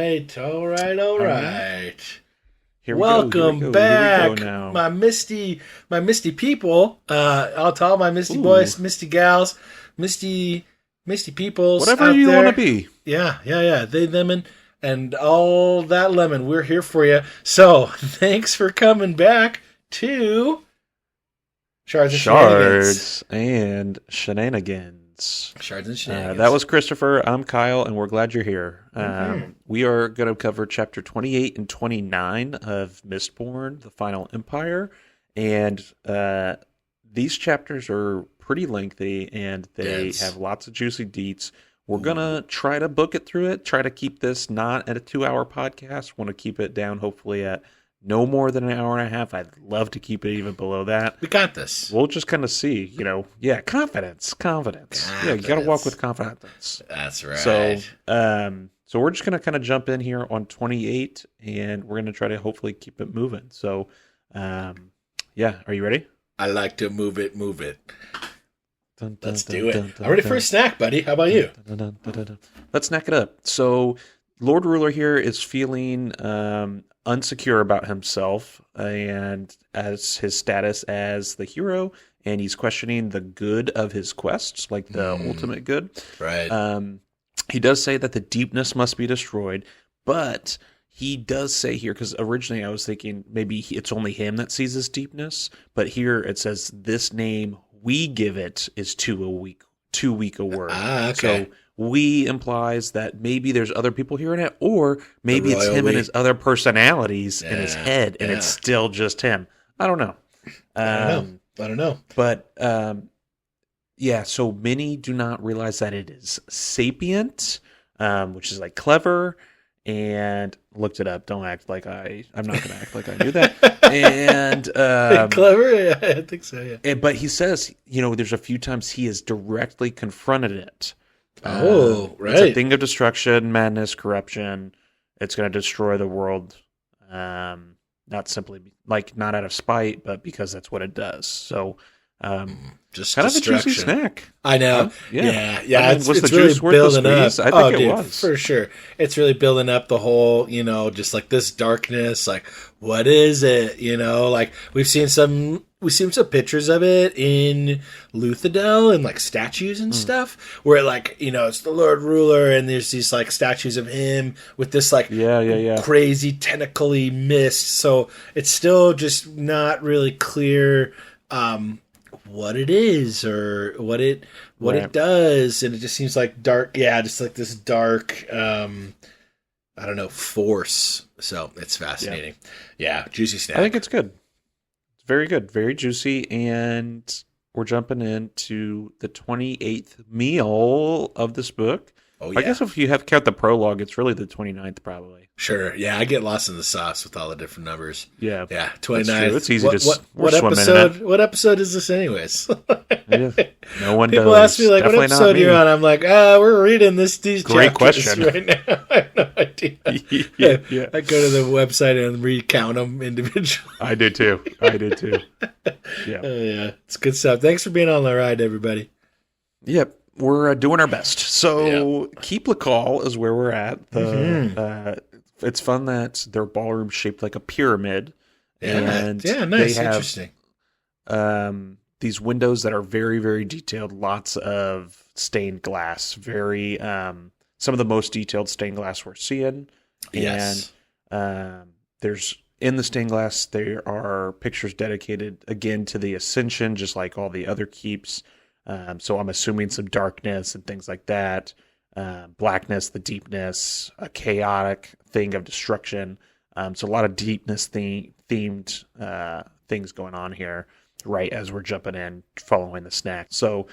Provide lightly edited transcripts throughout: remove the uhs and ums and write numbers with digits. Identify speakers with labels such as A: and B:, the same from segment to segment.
A: All right.
B: Here we
A: Welcome
B: go.
A: back,
B: Here we go now.
A: my misty people. I'll tell my misty boys, misty gals, misty peoples.
B: Whatever
A: out
B: you
A: there.
B: want to be.
A: Yeah. They, them, and all that lemon. We're here for you. So thanks for coming back to Shards and Shenanigans. Shards and Shenanigans.
B: That was Christopher. I'm Kyle, and we're glad you're here. We are going to cover chapter 28 and 29 of Mistborn, The Final Empire. And these chapters are pretty lengthy, and they have lots of juicy deets. We're going to try to book it through it, try to keep this not at a 2-hour podcast. Want to keep it down, hopefully, at no more than an hour and a half. I'd love to keep it even below that.
A: We got this.
B: We'll just kind of see, confidence. Yeah, you got to walk with confidence.
A: That's right.
B: So we're just going to kind of jump in here on 28, and we're going to try to hopefully keep it moving. So, are you ready?
A: I like to move it. Let's do it. I'm ready for a snack, buddy. How about you?
B: Let's snack it up. So, Lord Ruler here is feeling unsecure about himself and as his status as the hero, and he's questioning the good of his quests, like the ultimate good.
A: Right.
B: He does say that the deepness must be destroyed, but he does say here, because originally I was thinking maybe it's only him that sees this deepness, but here it says this name we give it is too weak a word.
A: Okay.
B: So we implies that maybe there's other people hearing it, or maybe it's him and his other personalities in his head, and it's still just him. I don't know.
A: I don't know.
B: But so many do not realize that it is sapient, which is like clever, and looked it up. Don't act like I'm not going to act like I knew that. And
A: clever? Yeah, I think so, yeah.
B: But he says, there's a few times he has directly confronted it.
A: Right.
B: It's a thing of destruction, madness, corruption. It's going to destroy the world. Not simply not out of spite, but because that's what it does. So,
A: just
B: kind of a juicy snack.
A: I know. Yeah.
B: Was the
A: really
B: juice worth the squeeze? I think it was
A: for sure. It's really building up the whole, just like this darkness. Like, what is it? Like we've seen some pictures of it in Luthadel and like statues and stuff, where it's the Lord Ruler, and there's these like statues of him with this like crazy tentacly mist. So it's still just not really clear what it is or what it does, and it just seems like dark. Yeah, just like this dark, I don't know, force. So it's fascinating. Yeah, juicy snack.
B: I think it's good. It's very good, very juicy, and we're jumping into the 28th meal of this book.
A: Oh, yeah.
B: I guess if you have count the prologue, it's really the 29th probably.
A: Sure. Yeah, I get lost in the sauce with all the different numbers.
B: Yeah.
A: 29th.
B: It's easy to
A: what episode? What episode is this, anyways?
B: No one
A: People
B: knows.
A: ask me what episode you're on. I'm like, we're reading these
B: Great
A: chapters
B: question
A: right now. I have no idea.
B: Yeah.
A: I go to the website and recount them individually.
B: I do too. Yeah.
A: It's good stuff. Thanks for being on the ride, everybody.
B: Yep. We're doing our best. So Keep Lakal is where we're at. It's fun that their ballroom's shaped like a pyramid. And
A: nice.
B: They have,
A: interesting.
B: These windows that are very, very detailed. Lots of stained glass. Very some of the most detailed stained glass we're seeing.
A: Yes.
B: And there's in the stained glass there are pictures dedicated again to the Ascension, just like all the other keeps. So I'm assuming some darkness and things like that, blackness, the deepness, a chaotic thing of destruction. So a lot of deepness themed things going on here, right as we're jumping in, following the snack. So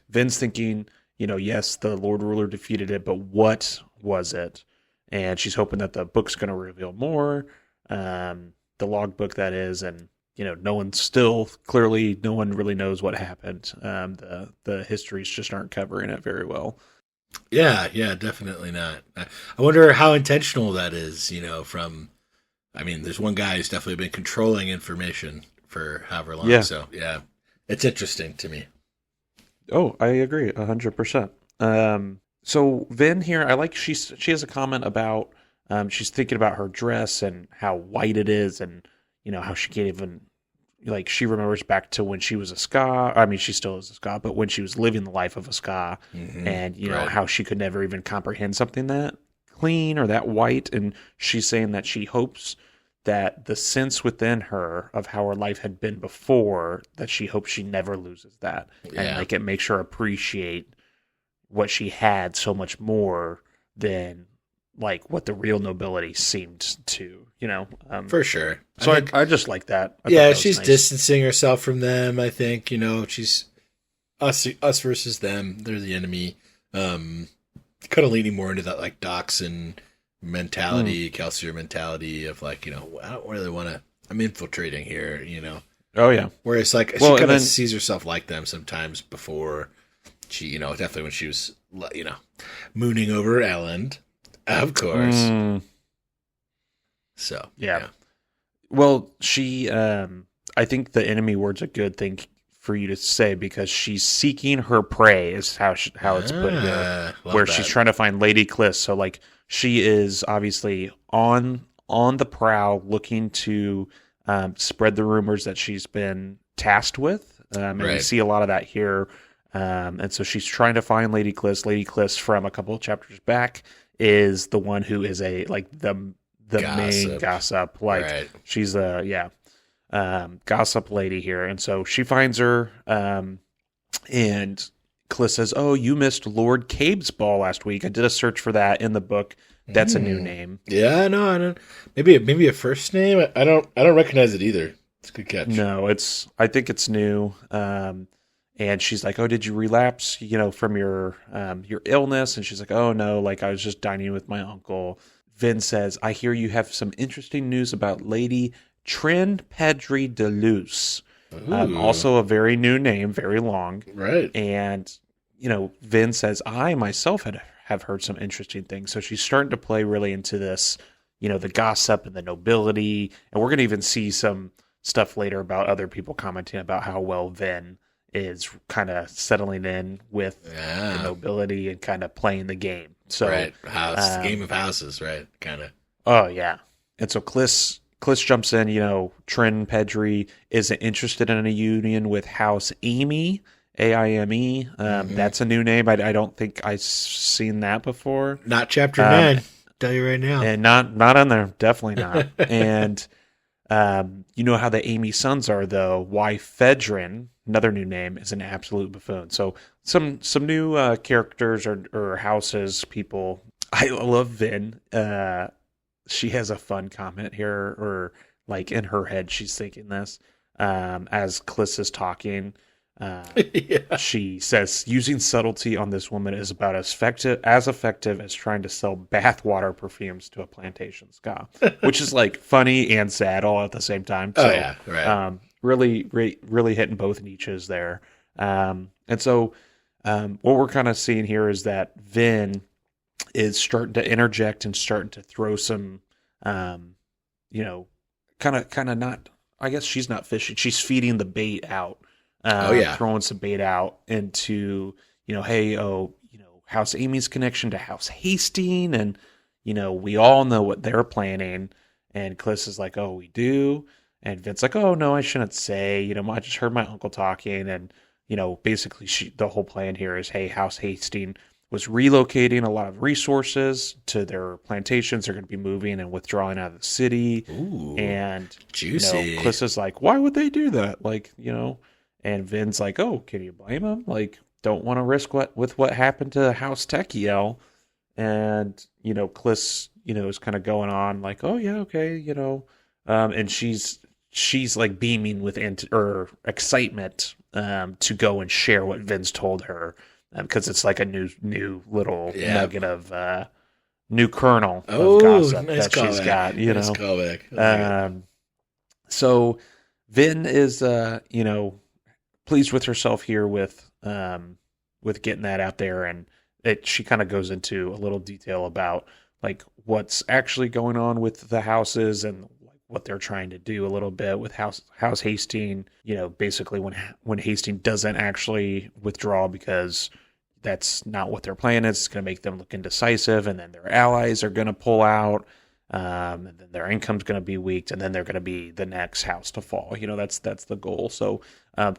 B: Vin's thinking, yes, the Lord Ruler defeated it, but what was it? And she's hoping that the book's going to reveal more, the logbook that is, and no one really knows what happened. The histories just aren't covering it very well.
A: Yeah, definitely not. I wonder how intentional that is, there's one guy who's definitely been controlling information for however long.
B: Yeah.
A: So, it's interesting to me.
B: Oh, I agree 100%. So Vin here, I like she has a comment about she's thinking about her dress and how white it is, and how she can't even like she remembers back to when she was a ska. I mean, she still is a ska, but when she was living the life of a ska, and
A: Right.
B: how she could never even comprehend something that clean or that white, and she's saying that she hopes that the sense within her of how her life had been before, that she hopes she never loses that, and
A: Yeah.
B: like it makes her appreciate what she had so much more than like what the real nobility seemed to.
A: For sure.
B: So
A: I think,
B: I just like that. I thought
A: yeah,
B: that was
A: she's
B: nice.
A: distancing herself from them. I think, she's us versus them. They're the enemy. Kind of leaning more into that like Dachshund mentality, Kelsier mentality of like, I don't really want to. I'm infiltrating here.
B: Oh yeah.
A: Whereas like she
B: Well, and
A: kind of
B: then
A: sees herself like them sometimes before she, definitely when she was, mooning over Ellen, of course. So
B: yeah. Well, she I think the enemy word's a good thing for you to say because she's seeking her prey is how it's put here,
A: Love
B: where
A: that.
B: she's trying to find Lady Kliss. So like she is obviously on the prowl, looking to spread the rumors that she's been tasked with, and we
A: Right.
B: see a lot of that here. And so she's trying to find Lady Kliss. Lady Kliss, from a couple of chapters back, is the one who is the main gossip. Like
A: Right.
B: she's a gossip lady here, and so she finds her. And Kliss says, "Oh, you missed Lord Cabe's ball last week. I did a search for that in the book. That's a new name."
A: Yeah, no, I don't. Maybe a first name. I don't recognize it either. It's a good catch.
B: No, I think it's new. And she's like, "Oh, did you relapse, from your illness?" And she's like, "Oh no, like I was just dining with my uncle." Vin says, "I hear you have some interesting news about Lady Trin Pedri de Luce."
A: Ooh.
B: Also a very new name, very long.
A: Right.
B: And, Vin says, "I myself have heard some interesting things." So she's starting to play really into this, the gossip and the nobility. And we're going to even see some stuff later about other people commenting about how well Vin is kind of settling in with the nobility and kind of playing the game. So,
A: right. Game of houses, right? Kind of.
B: oh yeah. And so Kliss jumps in, Trin Pedri isn't interested in a union with House Amy, AIME. That's a new name. I don't think I've seen that before.
A: Not chapter 9. Tell you right now.
B: And not on there. Definitely not. And you know how the Amy sons are, though. Why Fedrin, another new name, is an absolute buffoon. So some new characters or houses, people. I love Vin. She has a fun comment here, or like in her head, she's thinking this as Kliss is talking.
A: Yeah.
B: She says, "Using subtlety on this woman is about as effective as trying to sell bathwater perfumes to a plantation ska," which is like funny and sad all at the same time. So,
A: Oh yeah. Right.
B: really hitting both niches there. And so, what we're kind of seeing here is that Vin is starting to interject and starting to throw some, kind of not. I guess she's not fishing; she's feeding the bait out. Throwing some bait out into, House Amy's connection to House Hastings, and we all know what they're planning. And Kliss is like, "Oh, we do," and Vince's like, "Oh no, I shouldn't say. I just heard my uncle talking." And basically, the whole plan here is, hey, House Hastings was relocating a lot of resources to their plantations. They're going to be moving and withdrawing out of the city.
A: Ooh,
B: and
A: juicy.
B: Kliss is like, "Why would they do that?" And Vin's like, "Oh, can you blame him? Like, don't want to risk what happened to House Techiel." And Kliss, is kind of going on like, "Oh yeah, okay," and she's like beaming with excitement to go and share what Vin's told her, because it's like a new little nugget of new kernel of gossip
A: nice
B: that she's got.
A: Nice callback.
B: So Vin is pleased with herself here with getting that out there, and she kind of goes into a little detail about like what's actually going on with the houses and what they're trying to do a little bit with House Hastings. Basically when Hastings doesn't actually withdraw because that's not what their plan is. It's going to make them look indecisive, and then their allies are going to pull out, and then their income's going to be weak, and then they're going to be the next house to fall. That's the goal. So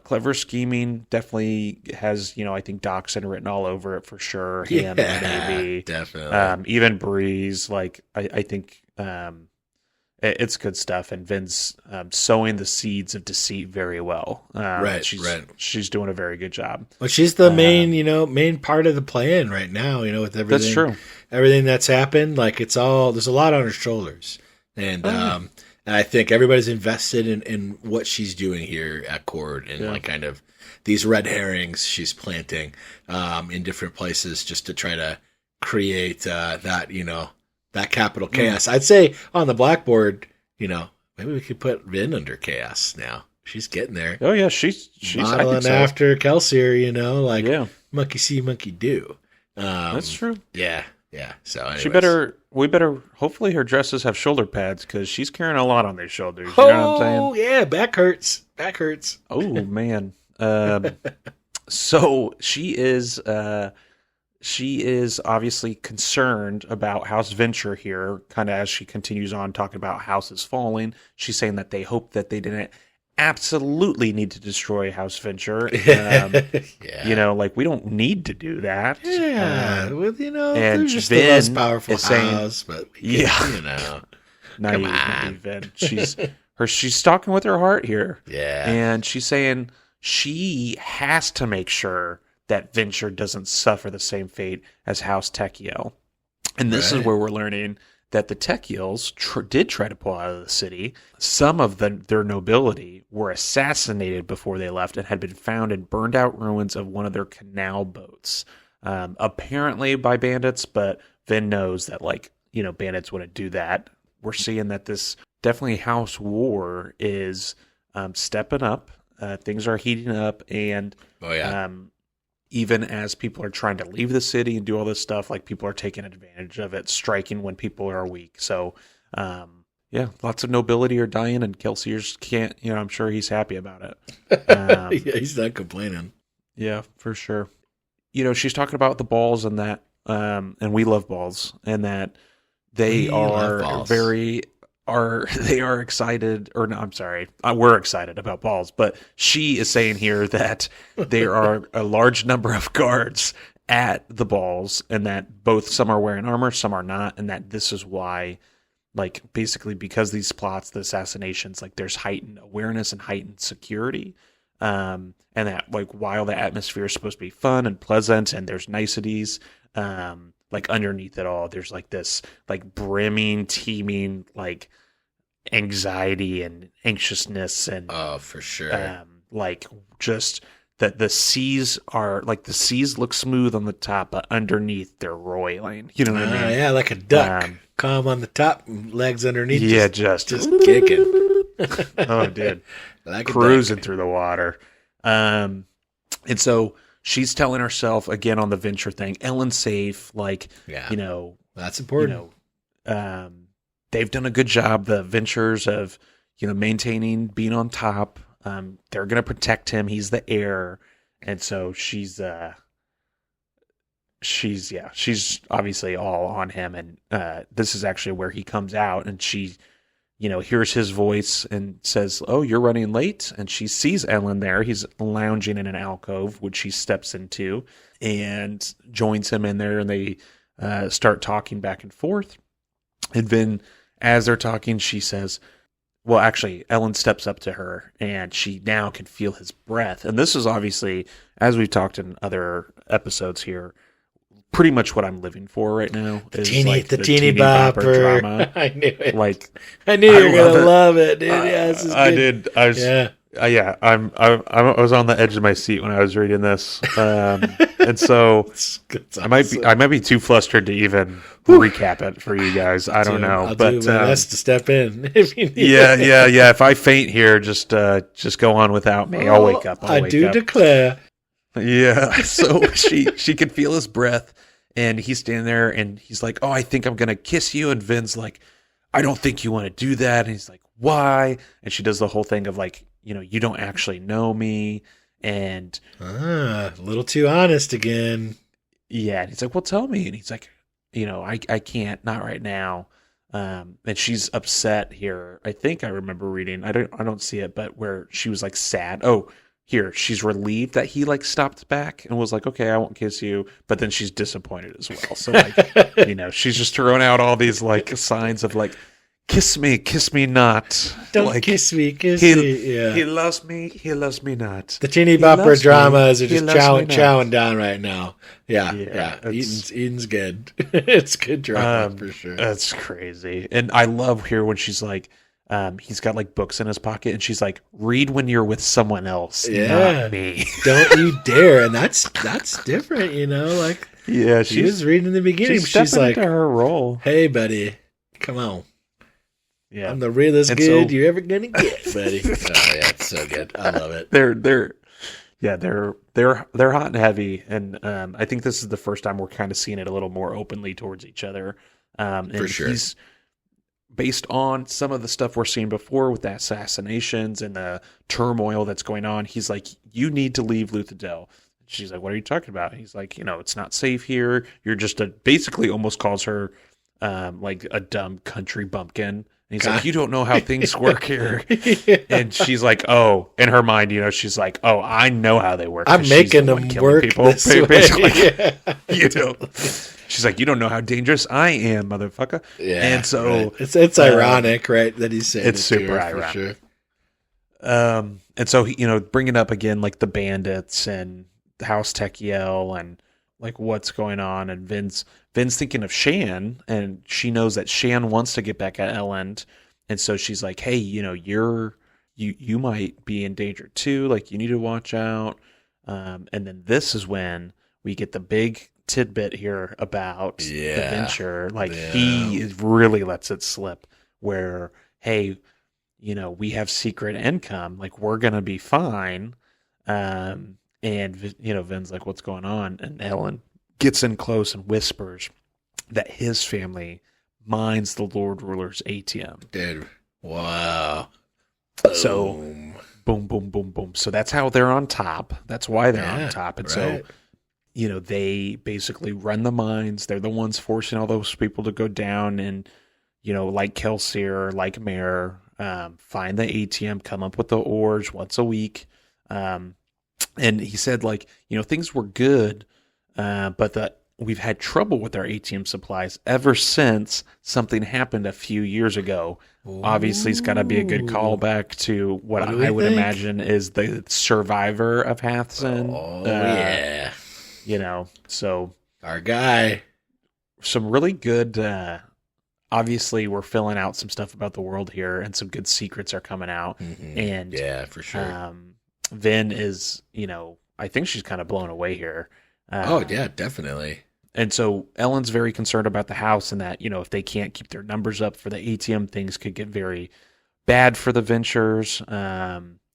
B: clever scheming, definitely has, I think Doxson written all over it for sure.
A: Yeah,
B: maybe
A: definitely.
B: even Breeze. Like I think it's good stuff, and Vin's sowing the seeds of deceit very well.
A: Right.
B: She's doing a very good job.
A: Well, she's the main part of the plan right now. With everything.
B: That's true.
A: Everything that's happened, like there's a lot on her shoulders, and and I think everybody's invested in what she's doing here at court, and like kind of these red herrings she's planting in different places just to try to create that capital chaos. I'd say on the blackboard, maybe we could put Vin under chaos now. She's getting there.
B: Oh yeah, she's
A: modeling after Kelsier, monkey see, monkey do.
B: That's true.
A: Yeah. So anyways.
B: We better. Hopefully, her dresses have shoulder pads because she's carrying a lot on their shoulders. You
A: know
B: what I'm saying?
A: Oh yeah, back hurts.
B: Oh man. So she is. She is obviously concerned about House Venture here, kind of as she continues on talking about houses falling. She's saying that they hope that they didn't absolutely need to destroy House Venture. Like we don't need to do that.
A: Yeah, and
B: they're
A: just
B: Vin
A: the most powerful
B: is
A: house, but
B: naive Vin. She's talking with her heart here.
A: Yeah,
B: and she's saying she has to make sure that Venture doesn't suffer the same fate as House Techiel. And this is where we're learning that the Techiels did try to pull out of the city. Some of their nobility were assassinated before they left and had been found in burned out ruins of one of their canal boats. Apparently by bandits, but Vin knows that bandits wouldn't do that. We're seeing that this definitely House War is stepping up. Things are heating up, and even as people are trying to leave the city and do all this stuff, like people are taking advantage of it, striking when people are weak. So, lots of nobility are dying, and Kelsier's can't, I'm sure he's happy about it.
A: He's not complaining.
B: Yeah, for sure. She's talking about the balls and that, and we love balls, and that they are excited, or no, I'm sorry, we're excited about balls, but she is saying here that there are a large number of guards at the balls, and that both some are wearing armor, some are not, and that this is why, basically because these plots, the assassinations, there's heightened awareness and heightened security, and that while the atmosphere is supposed to be fun and pleasant, and there's niceties, underneath it all, there's this brimming, teeming, anxiety and anxiousness, and
A: for sure,
B: just that the seas are the seas look smooth on the top, but underneath they're roiling. You know what I mean?
A: Yeah, like a duck, calm on the top, legs underneath.
B: Yeah, just
A: kicking.
B: Oh, dude,
A: cruising
B: through the water. And so she's telling herself again on the Venture thing, Ellen's safe.
A: That's important.
B: They've done a good job, the Ventures, of maintaining, being on top. They're going to protect him. He's the heir, and so she's obviously all on him. And this is actually where he comes out, and she, hears his voice and says, "Oh, you're running late." And she sees Ellen there. He's lounging in an alcove, which she steps into and joins him in there, and they start talking back and forth. And then, as they're talking, she says, well, actually, Ellen steps up to her, and she now can feel his breath. And this is obviously, as we've talked in other episodes here, pretty much what I'm living for right now.
A: The teeny bopper
B: drama.
A: I knew it.
B: I
A: knew you were going to love it, dude. Yeah, this is
B: I
A: good.
B: did. I was on the edge of my seat when I was reading this, and so I might be too flustered to even recap it for you guys. I don't know, but
A: that's to step in if you need.
B: Yeah. If I faint here, just go on without me. I'll wake up.
A: I do declare.
B: Yeah. So she can feel his breath, and he's standing there, and he's like, "Oh, I think I'm gonna kiss you," and Vin's like, "I don't think you want to do that," and he's like, "Why?" And she does the whole thing of you don't actually know me, and
A: a little too honest again.
B: Yeah, and he's like, well, tell me. And he's like, I can't, not right now. And she's upset here. I think I remember reading, I don't see it, but where she was like sad. Oh, here, she's relieved that he like stopped back and was like, okay, I won't kiss you. But then she's disappointed as well. So like, she's just throwing out all these like signs of like, kiss me not.
A: Don't
B: like,
A: kiss me. Yeah.
B: He loves me not.
A: The teeny bopper dramas are just chowing down right now. Yeah. Eden's good. It's good drama for sure.
B: That's crazy. And I love here when she's like, he's got like books in his pocket and she's like, read when you're with someone else, not me.
A: Don't you dare. And that's different, like.
B: Yeah,
A: she was reading in the beginning. She's like,
B: into her role.
A: Hey, buddy, come on.
B: Yeah,
A: I'm the realest good you're ever gonna get, buddy. Oh yeah, it's so good. I love it.
B: They're hot and heavy, and I think this is the first time we're kind of seeing it a little more openly towards each other. And
A: for sure.
B: He's based on some of the stuff we're seeing before with the assassinations and the turmoil that's going on. He's like, you need to leave Luthadel. She's like, what are you talking about? He's like, it's not safe here. You're just basically almost calls her like a dumb country bumpkin. And he's like, you don't know how things work here. And she's like, oh, in her mind, she's like, oh, I know how they work.
A: I'm making them work people, this
B: basically.
A: way.
B: She's like, you don't know how dangerous I am, motherfucker.
A: Yeah.
B: And so
A: it's ironic, right? That he's saying
B: it's super ironic. For sure. And so, bringing up again, like the bandits and House Techiel and like what's going on, and Vin's thinking of Shan, and she knows that Shan wants to get back at Elend, and so she's like, hey, you might be in danger too, like you need to watch out. And then this is when we get the big tidbit here about the venture. Like he really lets it slip where, hey, we have secret income, like we're gonna be fine. And Vin's like, what's going on? And Ellen gets in close and whispers that his family mines the Lord Ruler's ATM.
A: Dude, wow.
B: So, boom, boom, boom, boom. So that's how they're on top. That's why they're on top. And so, they basically run the mines. They're the ones forcing all those people to go down and, like Kelsier, like Mare, find the ATM, come up with the ores once a week. And he said, like, things were good, but that we've had trouble with our ATM supplies ever since something happened a few years ago. Ooh. Obviously, it's got to be a good callback to what I would imagine is the survivor of Hathsin.
A: Oh, yeah.
B: So.
A: Our guy.
B: Some really good, obviously, we're filling out some stuff about the world here, and some good secrets are coming out.
A: Mm-hmm.
B: And
A: yeah, for sure.
B: Vin is, I think she's kind of blown away here.
A: Oh, yeah, definitely.
B: And so Ellen's very concerned about the house and that, if they can't keep their numbers up for the ATM, things could get very bad for the ventures. It's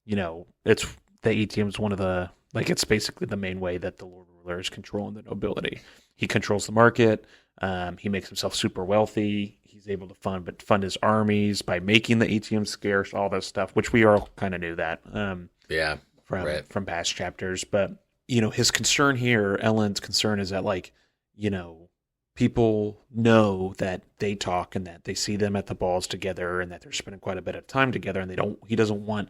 B: the ATM is one of the, like, it's basically the main way that the Lord Ruler is controlling the nobility. He controls the market. He makes himself super wealthy. He's able to fund his armies by making the ATM scarce, all this stuff, which we all kind of knew that. From past chapters. But, his concern here, Ellen's concern is that, like, people know that they talk and that they see them at the balls together and that they're spending quite a bit of time together, and he doesn't want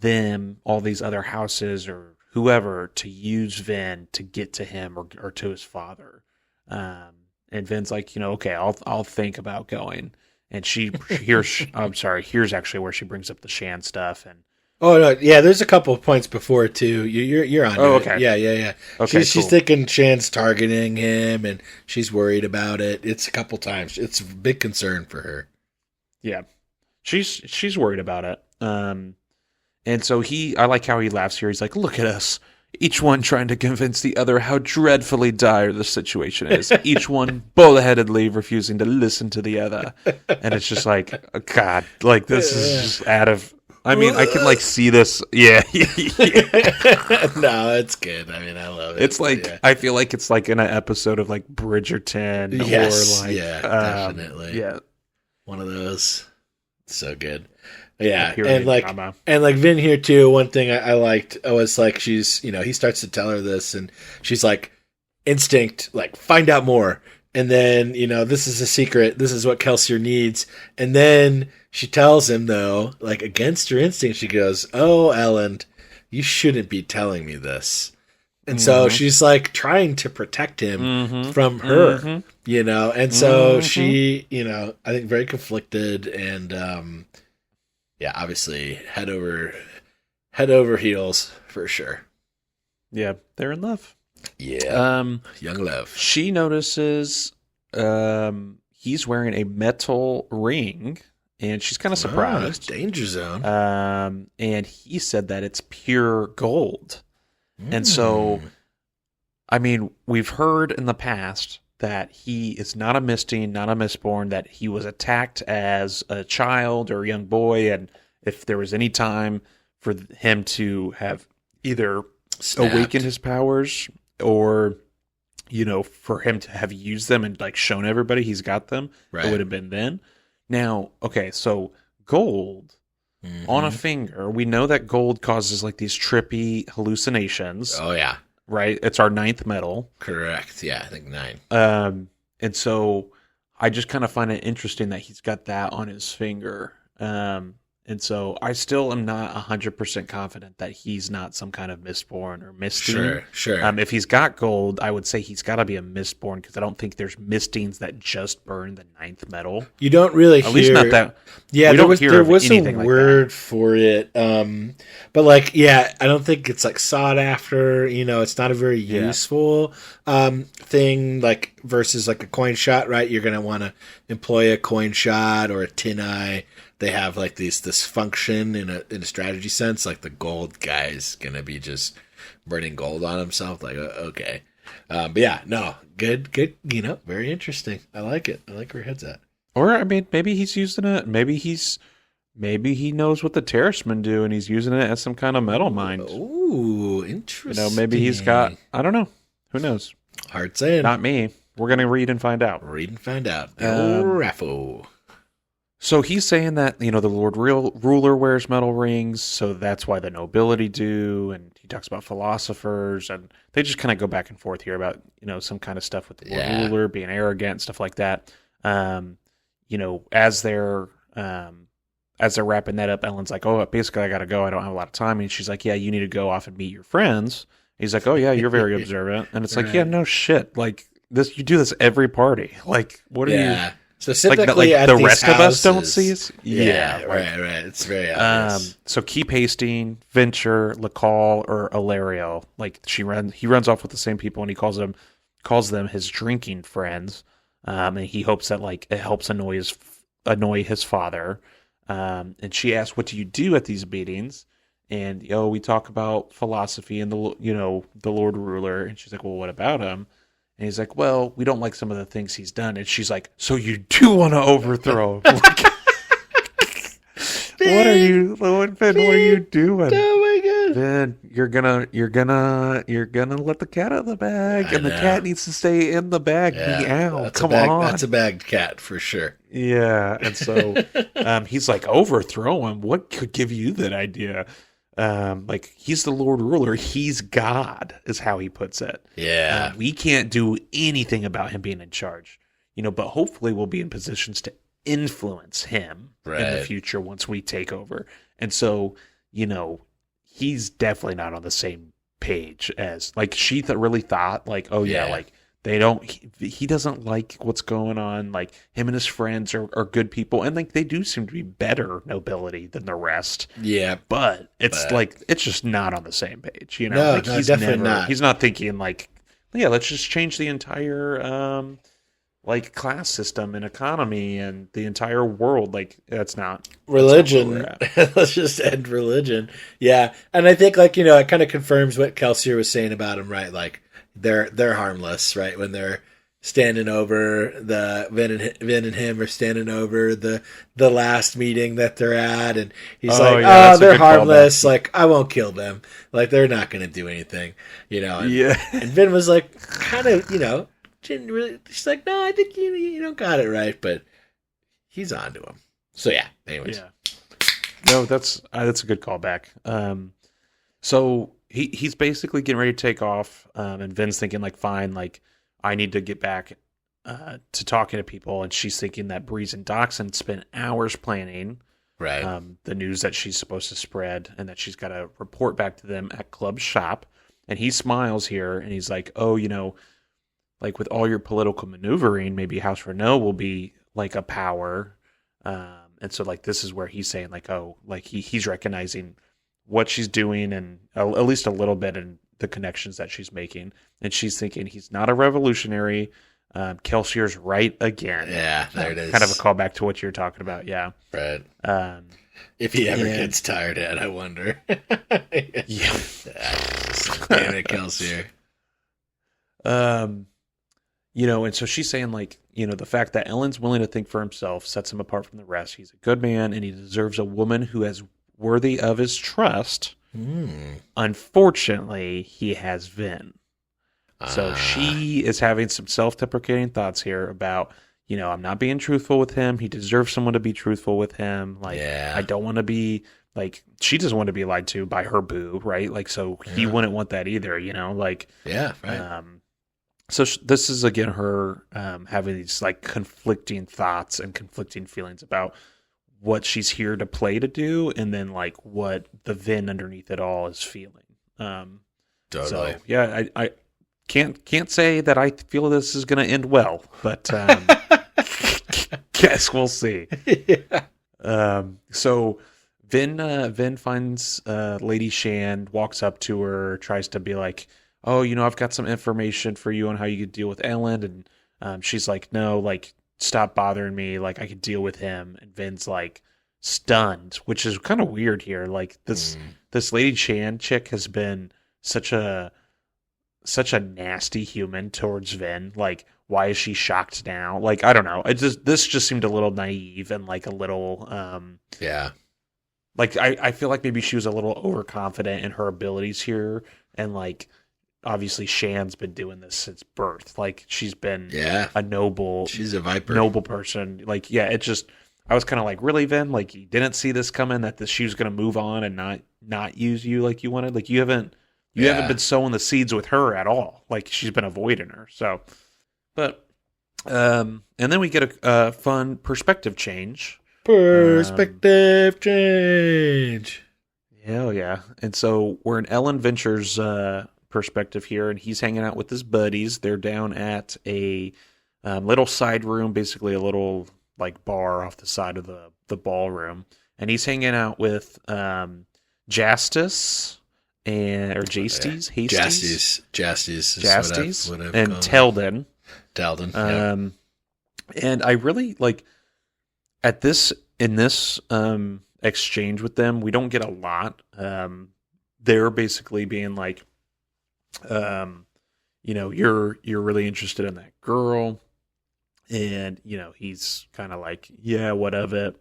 B: them, all these other houses or whoever, to use Vin to get to him or to his father. And Vin's like, okay, I'll think about going. And here's actually where she brings up the Shan stuff. And
A: oh no, yeah, there's a couple of points before too. You're on. Oh, okay. Yeah. Okay, she's thinking Shan's targeting him, and she's worried about it. It's a couple times. It's a big concern for her.
B: Yeah, she's worried about it. And so I like how he laughs here. He's like, look at us. Each one trying to convince the other how dreadfully dire the situation is. Each one bullheadedly refusing to listen to the other. And it's just like, oh, God, like this is just out of... I mean, I can like see this. Yeah.
A: No, it's good. I mean, I love it.
B: It's like, I feel like it's like in an episode of like Bridgerton.
A: Yes.
B: Or like,
A: definitely.
B: Yeah.
A: One of those. So good. Yeah, and like Vin here too. One thing I liked was like he starts to tell her this, and she's like, instinct, like, find out more. And then, you know, this is a secret. This is what Kelsier needs. And then she tells him, though, like, against her instinct, she goes, "Oh, Ellen, you shouldn't be telling me this." And so she's, like, trying to protect him from her, you know? And so she, you know, I think very conflicted and, yeah, obviously head over heels for sure.
B: Yeah, they're in love.
A: Yeah. Young love.
B: She notices he's wearing a metal ring, and she's kind of surprised.
A: Danger zone.
B: And he said that it's pure gold. And so, I mean, we've heard in the past that he is not a Misty, not a Mistborn, that he was attacked as a child or a young boy, and if there was any time for him to have either awakened his powers or, you know, for him to have used them and, like, shown everybody he's got them, it would have been then. Now, okay, so gold on a finger, we know that gold causes, like, these trippy hallucinations.
A: Oh, yeah.
B: Right? It's our 9th metal.
A: Correct. Yeah, I think 9.
B: And so I just kind of find it interesting that he's got that on his finger. And so I still am not 100% confident that he's not some kind of Mistborn or Misty.
A: Sure.
B: If he's got gold, I would say he's got to be a Mistborn because I don't think there's Mistings that just burn the 9th metal.
A: You don't really hear...
B: At least not that...
A: Yeah, there was a word for it. But, like, yeah, I don't think it's, like, sought after. You know, it's not a very useful thing, like, versus, like, a coin shot, right? You're going to want to employ a coin shot or a tin eye. They have, like, this function in a strategy sense. Like, the gold guy's going to be just burning gold on himself. Like, okay. But, yeah, no, good, you know, very interesting. I like it. I like where your head's at.
B: Or, I mean, maybe he's using it. Maybe he knows what the Terracemen do, and he's using it as some kind of metal mind.
A: Ooh, interesting.
B: You know, maybe he's got... I don't know. Who knows?
A: Hard saying.
B: Not me. We're going to read and find out.
A: Raffo.
B: So he's saying that, you know, the Lord Ruler wears metal rings, so that's why the nobility do, and he talks about philosophers, and they just kind of go back and forth here about, you know, some kind of stuff with the Lord Ruler being arrogant and stuff like that. You know, as they're wrapping that up, Ellen's like, "Oh, basically I got to go. I don't have a lot of time." And she's like, "Yeah, you need to go off and meet your friends." He's like, "Oh yeah, you're very observant." And it's like, "Yeah, no shit. Like this, you do this every party. Like, what are you?"
A: Specifically,
B: like
A: at
B: the
A: these
B: rest
A: houses.
B: of us don't see us.
A: Right. It's very obvious.
B: So keep hasting, Venture, Lacal, or Ilario. Like he runs off with the same people, and he calls them his drinking friends. And he hopes that, like, it helps annoy his father. And she asks, "What do you do at these meetings?" And we talk about philosophy and the Lord Ruler. And she's like, "Well, what about him?" And he's like, "Well, we don't like some of the things he's done." And she's like, "So you do want to overthrow him?" Like, what are you doing?
A: Oh my god!
B: Ben, you're gonna let the cat out of the bag, and the cat needs to stay in the bag. Meow! Come on,
A: that's a bagged cat for sure.
B: Yeah, and so he's like, "Overthrow him? What could give you that idea?" Like, he's the Lord Ruler, he's God, is how he puts it.
A: Yeah.
B: We can't do anything about him being in charge, you know, but hopefully we'll be in positions to influence him in the future once we take over. And so, you know, he's definitely not on the same page as, like, she really thought, like, oh yeah, like, he doesn't like what's going on. Like, him and his friends are good people, and, like, they do seem to be better nobility than the rest.
A: Yeah,
B: but it's just not on the same page, you know.
A: No,
B: like,
A: he's definitely not.
B: He's not thinking like, yeah, let's just change the entire like class system and economy and the entire world. Like, that's not
A: religion. Let's just end religion. Yeah, and I think, like, you know, it kind of confirms what Kelsier was saying about him, right? Like, they're harmless, right? When they're standing over Vin and him are standing over the last meeting that they're at, and he's they're harmless. Like, I won't kill them. Like, they're not going to do anything, you know. And, and Vin was like, kind of, you know, didn't really. She's like, no, I think you don't got it right, but he's on to him. So yeah. Anyways,
B: no, that's a good callback. So he's basically getting ready to take off, and Vin's thinking like, fine, like I need to get back to talking to people, and she's thinking that Breeze and Dachshund spent hours planning
A: Right.
B: the news that she's supposed to spread, and that she's got to report back to them at Club Shop. And he smiles here, and he's like, oh, like with all your political maneuvering, maybe House Renault will be like a power. And so like this is where he's saying like, oh, like he's recognizing what she's doing, and at least a little bit in the connections that she's making. And she's thinking he's not a revolutionary. Kelsier's right again.
A: Yeah, there it is.
B: Kind of a callback to what you're talking about. Yeah.
A: Right. If he ever gets tired yet, I wonder.
B: Yeah.
A: Damn it, Kelsier.
B: And so she's saying like, the fact that Ellen's willing to think for himself sets him apart from the rest. He's a good man, and he deserves a woman who is worthy of his trust. Unfortunately, he has Vin. So she is having some self-deprecating thoughts here about, I'm not being truthful with him. He deserves someone to be truthful with him. Like, I don't want to be, like, she doesn't want to be lied to by her boo, right? Like, so he wouldn't want that either, like.
A: Yeah, right.
B: So this is, again, her having these, like, conflicting thoughts and conflicting feelings about what she's here to play to do, and then, like, what the Vin underneath it all is feeling.
A: Totally.
B: So, yeah, I can't say that I feel this is going to end well, but guess we'll see.
A: Yeah.
B: So Vin finds Lady Shan, walks up to her, tries to be like, oh, I've got some information for you on how you could deal with Ellen, and she's like, no, like, stop bothering me, like, I could deal with him. And Vin's like stunned, which is kind of weird here. Like, this Lady Shan chick has been such a nasty human towards Vin. Like, why is she shocked now? Like, I don't know. This just seemed a little naive and like a little
A: yeah.
B: Like, I feel like maybe she was a little overconfident in her abilities here, and like obviously Shan's been doing this since birth. Like, she's been a noble.
A: She's a viper.
B: Noble person. Like, yeah, it just, I was kind of like, really, Vin? Like, you didn't see this coming, that she was going to move on and not use you like you wanted? Like, you haven't been sowing the seeds with her at all. Like, she's been avoiding her. So, but, and then we get a fun perspective change.
A: Perspective change.
B: Hell yeah. And so we're in Ellen Venture's perspective here, and he's hanging out with his buddies. They're down at a little side room, basically a little like bar off the side of the ballroom. And he's hanging out with Justice or Jastes,
A: Jastes,
B: and Telden.
A: Telden.
B: And I really like in this exchange with them, we don't get a lot. They're basically being like, you're really interested in that girl, and he's kind of like, yeah, what of it?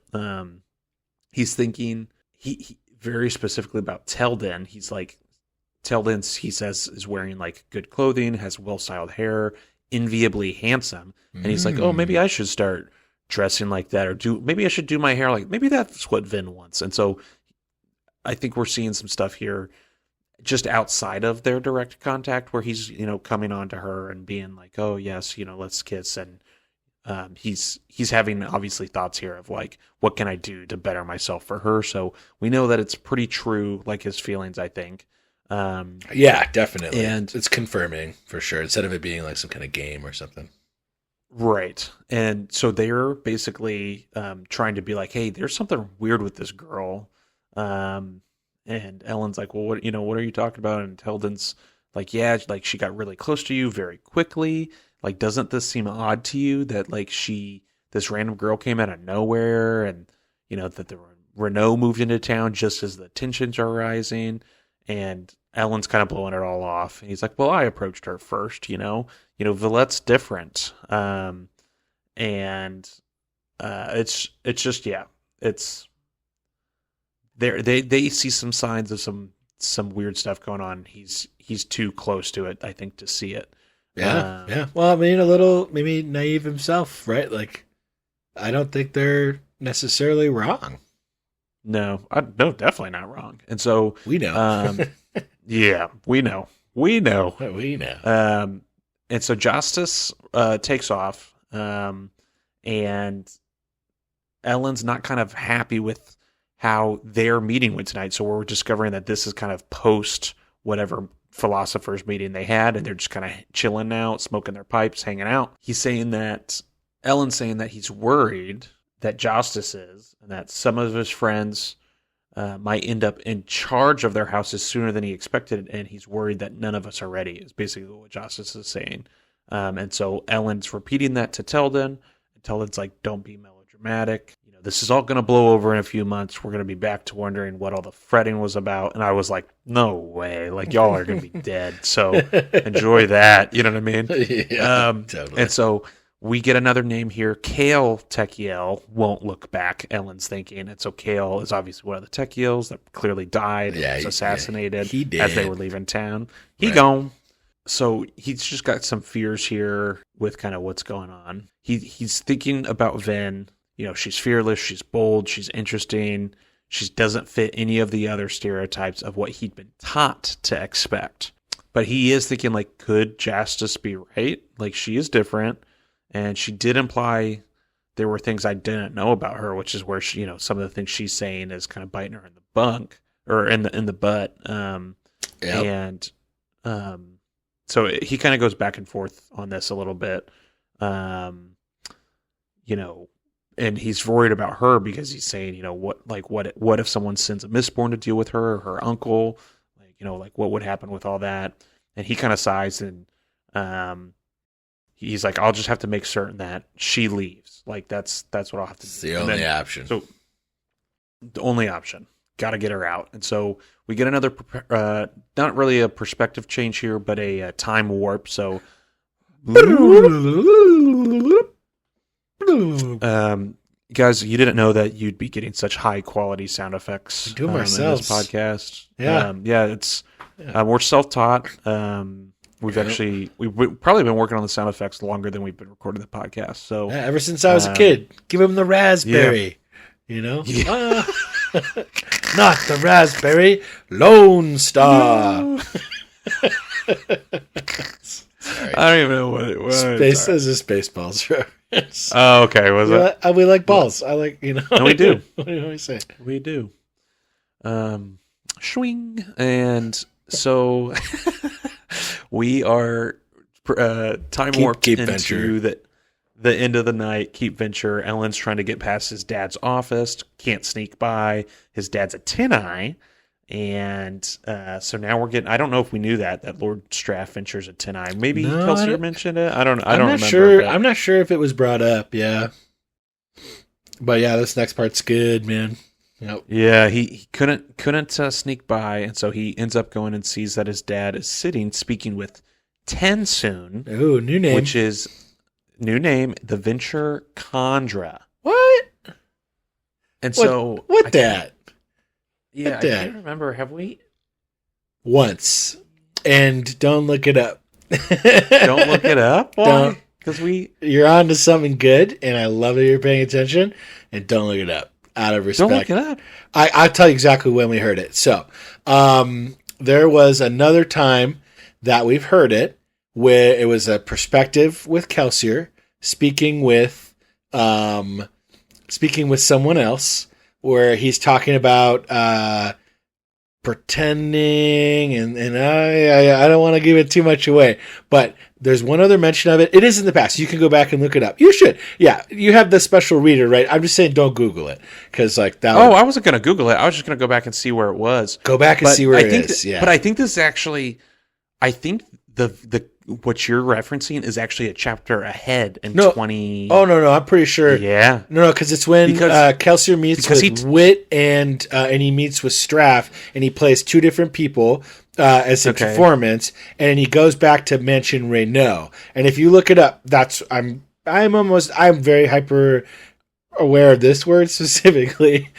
B: He's thinking he very specifically about Telden. He's like, Telden, he says, is wearing like good clothing, has well-styled hair, enviably handsome, and he's like, oh, maybe I should start dressing like that, or maybe I should do my hair like, maybe that's what Vin wants. And so I think we're seeing some stuff here just outside of their direct contact, where he's coming on to her and being like, oh yes, let's kiss. And he's having obviously thoughts here of like, what can I do to better myself for her? So we know that it's pretty true, like his feelings, I think.
A: Yeah, definitely.
B: And
A: it's confirming for sure, instead of it being like some kind of game or something.
B: Right. And so they're basically trying to be like, hey, there's something weird with this girl. And Ellen's like, well, what are you talking about? And Telden's like, yeah, like she got really close to you very quickly. Like, doesn't this seem odd to you that like this random girl came out of nowhere, and that the Renault moved into town just as the tensions are rising? And Ellen's kind of blowing it all off. And he's like, well, I approached her first, Villette's different. And it's just, yeah, it's they see some signs of some weird stuff going on. He's too close to it, I think, to see it.
A: Yeah. Yeah. Well, I mean, a little maybe naive himself, right? Like, I don't think they're necessarily wrong.
B: No, definitely not wrong. And so
A: we know.
B: Yeah, we know. We know.
A: We know.
B: And so Justice takes off, and Ellen's not kind of happy with how their meeting went tonight. So we're discovering that this is kind of post whatever philosophers meeting they had, and they're just kind of chilling now, smoking their pipes, hanging out. Ellen's saying that he's worried that Justice is, and that some of his friends might end up in charge of their houses sooner than he expected, and he's worried that none of us are ready, is basically what Justice is saying. And so Ellen's repeating that to Teldon. Teldon's like, don't be melodramatic. You know, this is all going to blow over in a few months. We're going to be back to wondering what all the fretting was about. And I was like, no way. Like, y'all are going to be dead. So enjoy that. You know what I mean?
A: Yeah, totally.
B: And so we get another name here. Kale Techiel won't look back, Ellen's thinking. And so Kale is obviously one of the Techiels that clearly died, was assassinated
A: he did.
B: as they were leaving town. He gone. So he's just got some fears here with kind of what's going on. He's thinking about Ven. You know, she's fearless, she's bold, she's interesting. She doesn't fit any of the other stereotypes of what he'd been taught to expect. But he is thinking, like, could Justice be right? Like, she is different. And she did imply there were things I didn't know about her, which is where she, you know, some of the things she's saying is kind of biting her in the bunk or in the butt. So he kind of goes back and forth on this a little bit, you know, and he's worried about her because he's saying, you know, what if someone sends a Mistborn to deal with her or her uncle, like, you know, like what would happen with all that? And he kind of sighs and he's like, I'll just have to make certain that she leaves. Like that's what I'll have to do.
A: It's the only option.
B: So the only option. Got to get her out. And so we get another, not really a perspective change here, but a time warp. So, guys, you didn't know that you'd be getting such high quality sound effects
A: we do them
B: in
A: ourselves.
B: this podcast.
A: Yeah.
B: We're self-taught. We've probably been working on the sound effects longer than we've been recording the podcast. So
A: ever since I was a kid, give him the raspberry, you know?
B: Yeah.
A: Not the raspberry, Lone Star.
B: No. I don't even know what it was.
A: Space as a Spaceballs reference.
B: Oh, okay. Was it?
A: We like balls. I like, you know.
B: No, we do.
A: What do we say?
B: We do. Swing. And so we are time warped into
A: Venture.
B: the end of the night. Keep Venture. Ellen's trying to get past his dad's office. Can't sneak by. His dad's a Ten-Eye. And so now we're getting. I don't know if we knew that Lord Straff Venture's a Ten-Eye. Maybe Kelsier mentioned it. I don't remember.
A: Sure. I'm not sure if it was brought up. Yeah. But yeah, this next part's good, man. Yep.
B: Yeah, he couldn't sneak by, and so he ends up going and sees that his dad is speaking with Tensoon.
A: Ooh, new name.
B: Which is new name, the Venture Chandra.
A: What?
B: And so
A: what that?
B: Yeah, I can't remember. Have we?
A: Once. And don't look it up.
B: Don't look it up? Why? Because
A: you're on to something good, and I love that you're paying attention, and don't look it up. Out of respect.
B: Don't look it up.
A: I'll tell you exactly when we heard it. So, there was another time that we've heard it where it was a perspective with Kelsier speaking with someone else, where he's talking about pretending, and I don't want to give it too much away, but there's one other mention of it. It is in the past. You can go back and look it up. You should. Yeah, you have the special reader, right? I'm just saying don't Google it, because like that.
B: Oh, I wasn't going to Google it. I was just going to go back and see where it was.
A: Go back and see where it is.
B: But I think this is actually, I think the what you're referencing is actually a chapter ahead in 20.
A: Oh no, I'm pretty sure.
B: Yeah.
A: No, because it's when Kelsier meets with Wit and he meets with Straff, and he plays two different people as informants, and he goes back to mention Renault. And if you look it up, I'm very hyper aware of this word specifically,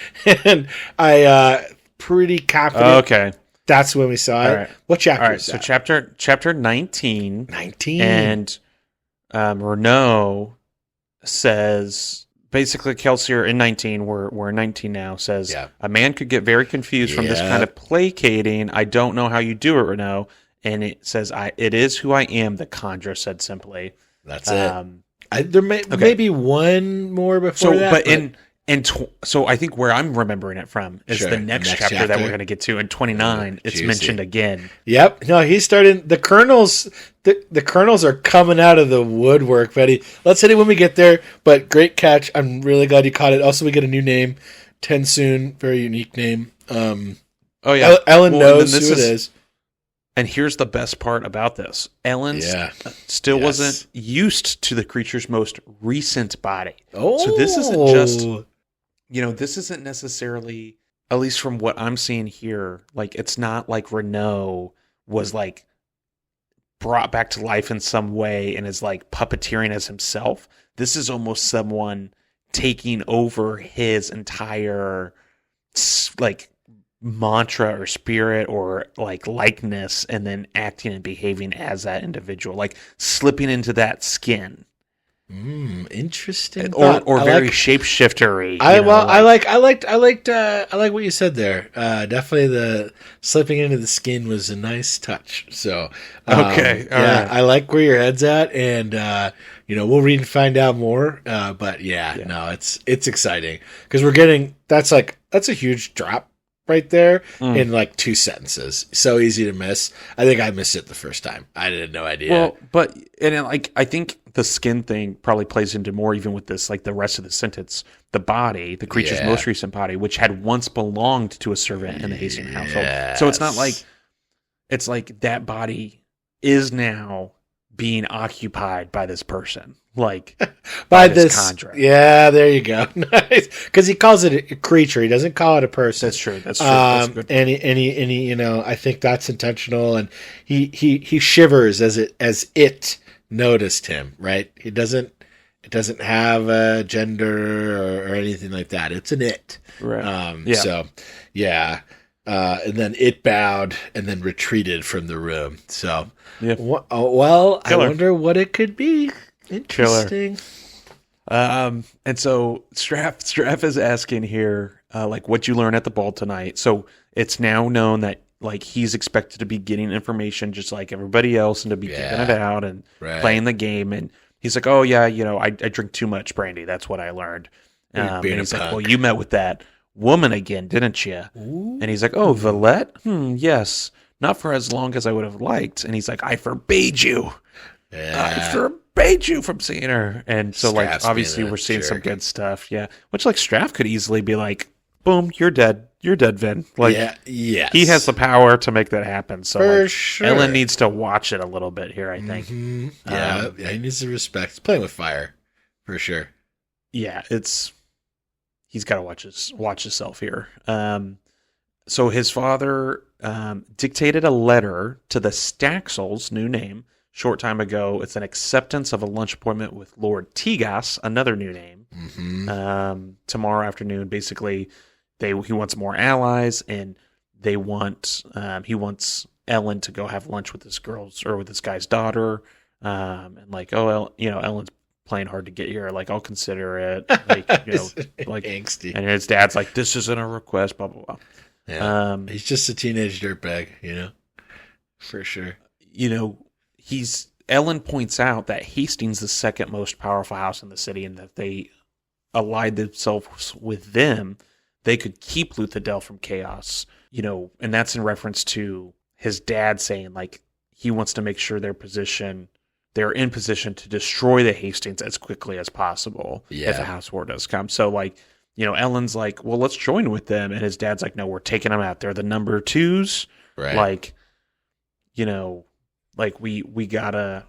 A: and I pretty confident.
B: Okay.
A: That's when we saw it. Right. What chapter is that?
B: So chapter 19.
A: 19.
B: And Renault says basically Kelsier in 19, we're in 19 now, says,
A: Yeah.
B: a man could get very confused from this kind of placating, I don't know how you do it, Renault. And it says, it is who I am, the Conjure said simply.
A: That's it. There may be one more before that.
B: So I think where I'm remembering it from is the next chapter that we're going to get to in 29. It's mentioned again.
A: Yep. No, he's starting. The Colonels. The Colonels are coming out of the woodwork, Betty. Let's hit it when we get there. But great catch. I'm really glad you caught it. Also, we get a new name, Tensoon. Very unique name.
B: Oh yeah,
A: Ellen knows who it is.
B: And here's the best part about this. Ellen still wasn't used to the creature's most recent body.
A: Oh.
B: So this isn't just, this isn't necessarily, at least from what I'm seeing here, like it's not like Renault was like brought back to life in some way and is like puppeteering as himself. This is almost someone taking over his entire like mantra or spirit or like likeness and then acting and behaving as that individual, like slipping into that skin.
A: Interesting.
B: Or very shapeshiftery.
A: I like what you said there. Definitely the slipping into the skin was a nice touch. So
B: okay.
A: Right. I like where your head's at, and we'll read and find out more. But no, it's exciting because we're getting that's a huge drop right there in like 2 sentences. So easy to miss. I think I missed it the first time. I had no idea.
B: Well, I think the skin thing probably plays into more even with this, like the rest of the sentence. The body, the creature's most recent body, which had once belonged to a servant in the Hastings household. So it's not like it's like that body is now being occupied by this person. Like
A: by this
B: conjurer.
A: Yeah, there you go. Nice. Because he calls it a creature. He doesn't call it a person.
B: That's true. That's good.
A: And he, I think that's intentional. And he shivers as it noticed him. Right. It doesn't have a gender or anything like that. It's an it.
B: Right.
A: So yeah. And then it bowed and then retreated from the room. So
B: Killer.
A: I wonder what it could be. Interesting.
B: And so Straff is asking here, like, what'd you learn at the ball tonight? So it's now known that like he's expected to be getting information just like everybody else and to be giving it out and playing the game. And he's like, oh yeah, I drink too much brandy. That's what I learned. And he's like, well, you met with that woman again, didn't you?
A: Ooh.
B: And he's like, oh, Valette? Yes. Not for as long as I would have liked. And he's like, I forbade you. I forbade you from seeing her. And so,
A: Straff's
B: like, obviously we're seeing some good stuff. Yeah. Which, like, Straff could easily be like, boom, you're dead. You're dead, Vin. Like,
A: yes.
B: He has the power to make that happen. So,
A: for sure.
B: Ellen needs to watch it a little bit here, I think.
A: Mm-hmm. Yeah, he needs to respect. He's playing with fire, for sure.
B: Yeah, he's got to watch himself here. So his father dictated a letter to the Staxels, new name, short time ago. It's an acceptance of a lunch appointment with Lord Tigas, another new name, tomorrow afternoon. Basically, he wants more allies, and he wants Ellen to go have lunch with this guy's daughter, and like, Ellen's playing hard to get here. Like, I'll consider it. Like, like angsty. And his dad's like, this isn't a request. Blah blah blah.
A: Yeah. He's just a teenage dirtbag, for sure.
B: Ellen points out that Hastings is the second most powerful house in the city, and that they allied themselves with them, they could keep Luthadel from chaos. And that's in reference to his dad saying, like, he wants to make sure they're in position to destroy the Hastings as quickly as possible if a house war does come. So, like, Ellen's like, well, let's join with them. And his dad's like, no, we're taking them out. They're the number 2s.
A: Right.
B: Like, like we gotta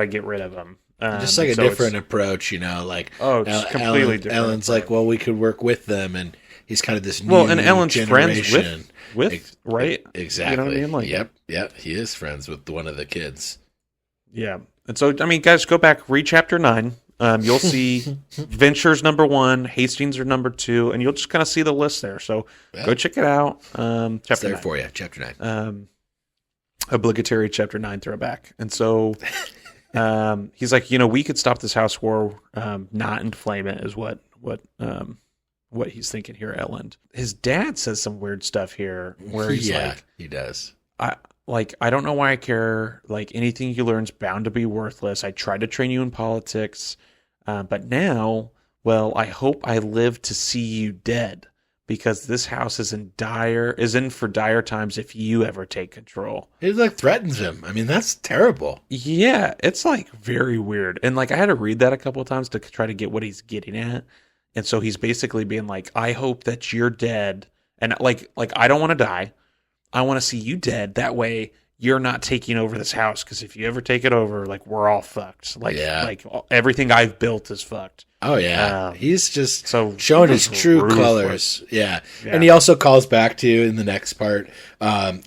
B: get rid of them.
A: Just like a different approach, like,
B: completely different.
A: Ellen's like, well, we could work with them. And he's kind of this new
B: and Ellen's
A: generation.
B: friends with right?
A: Exactly.
B: You know what I mean? Like,
A: yep. He is friends with one of the kids.
B: Yeah. And so, I mean, guys, go back, read chapter 9. You'll see Ventures number 1, Hastings are number 2, and you'll just kind of see the list there. So go check it out.
A: It's there 9. For you, chapter 9.
B: Obligatory chapter 9 throwback. And so He's like, we could stop this house war, not inflame it, is what he's thinking here, Ellen. His dad says some weird stuff here where he's like,
A: he does.
B: I don't know why I care. Like, anything you learn's bound to be worthless. I tried to train you in politics, but now, well, I hope I live to see you dead, because this house is in for dire times if you ever take control.
A: He like threatens him. I mean, that's terrible.
B: Yeah, it's like very weird. And like I had to read that a couple of times to try to get what he's getting at. And so he's basically being like, I hope that you're dead. And like I don't want to die. I want to see you dead. That way you're not taking over this house, because if you ever take it over, like, we're all fucked. Like everything I've built is fucked.
A: Oh yeah, he's just
B: showing
A: his true colors. Yeah, and he also calls back to in the next part, that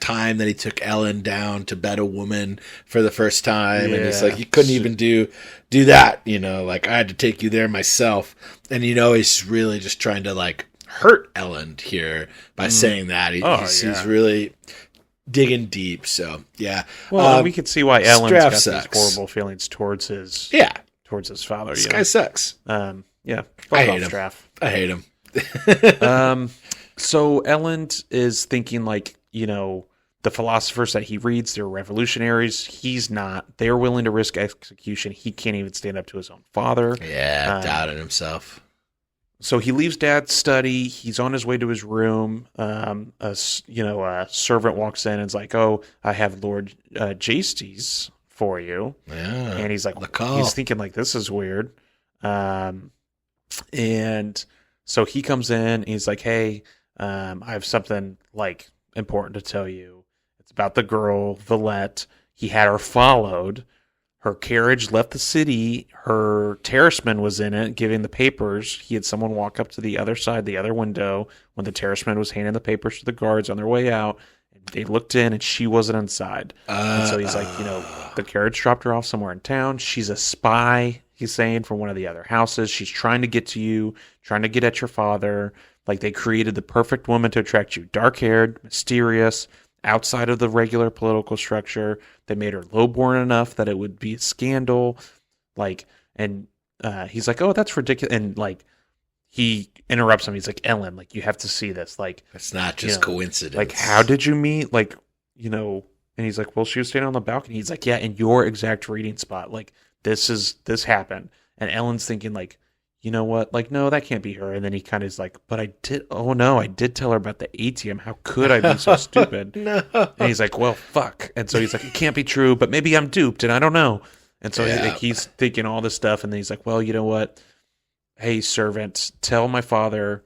A: time that he took Ellen down to bed a woman for the first time, and he's like, you couldn't even do that. Like, I had to take you there myself, and he's really just trying to like hurt Ellen here by saying that. He's really digging deep. So yeah,
B: well, we could see why Ellen's got these horrible feelings towards his father.
A: This guy sucks.
B: I
A: hate him. I hate him.
B: So Ellen is thinking like, the philosophers that he reads, they're revolutionaries. He's not. They're willing to risk execution. He can't even stand up to his own father.
A: Yeah, doubted himself.
B: So he leaves Dad's study. He's on his way to his room. A servant walks in and is like, "Oh, I have Lord Jastes for you."
A: Yeah,
B: and he's like, he's thinking like, this is weird. And so he comes in and he's like, "Hey, I have something like important to tell you. It's about the girl Valette. He had her followed. Her carriage left the city. Her terraceman was in it, giving the papers. He had someone walk up to the other side, the other window, when the terraceman was handing the papers to the guards on their way out. And they looked in, and she wasn't inside. And so he's like, the carriage dropped her off somewhere in town. She's a spy, he's saying, from one of the other houses. She's trying to get to you, trying to get at your father. Like, they created the perfect woman to attract you. Dark-haired, mysterious, outside of the regular political structure. They made her lowborn enough that it would be a scandal. Like, and he's like, "Oh, that's ridiculous." And like, he interrupts him. He's like, "Ellen, like, you have to see this. Like,
A: it's not just coincidence.
B: Like, how did you meet? Like, And he's like, "Well, she was standing on the balcony." He's like, "Yeah, in your exact reading spot. Like, this happened." And Ellen's thinking like, you know what? Like, no, that can't be her. And then he kind of is like, but I did tell her about the ATM. How could I be so stupid?
A: No.
B: And he's like, well, fuck. And so he's like, it can't be true, but maybe I'm duped and I don't know. And so he's thinking all this stuff. And then he's like, well, you know what? Hey, servant, tell my father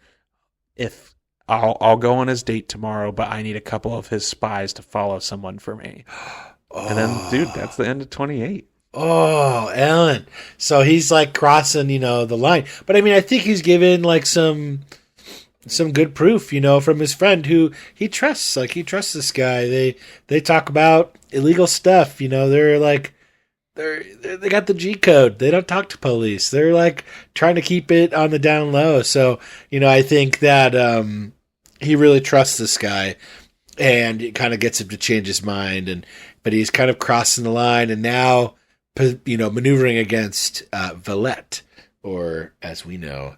B: if I'll go on his date tomorrow, but I need a couple of his spies to follow someone for me. And then, dude, that's the end of 28.
A: Oh, Ellen. So he's like crossing, the line. But I mean, I think he's given like some good proof, from his friend who he trusts. Like, he trusts this guy. They talk about illegal stuff. They're like, they got the G code. They don't talk to police. They're like trying to keep it on the down low. So, I think that he really trusts this guy, and it kind of gets him to change his mind. But he's kind of crossing the line, and now, maneuvering against Valette, or as we know,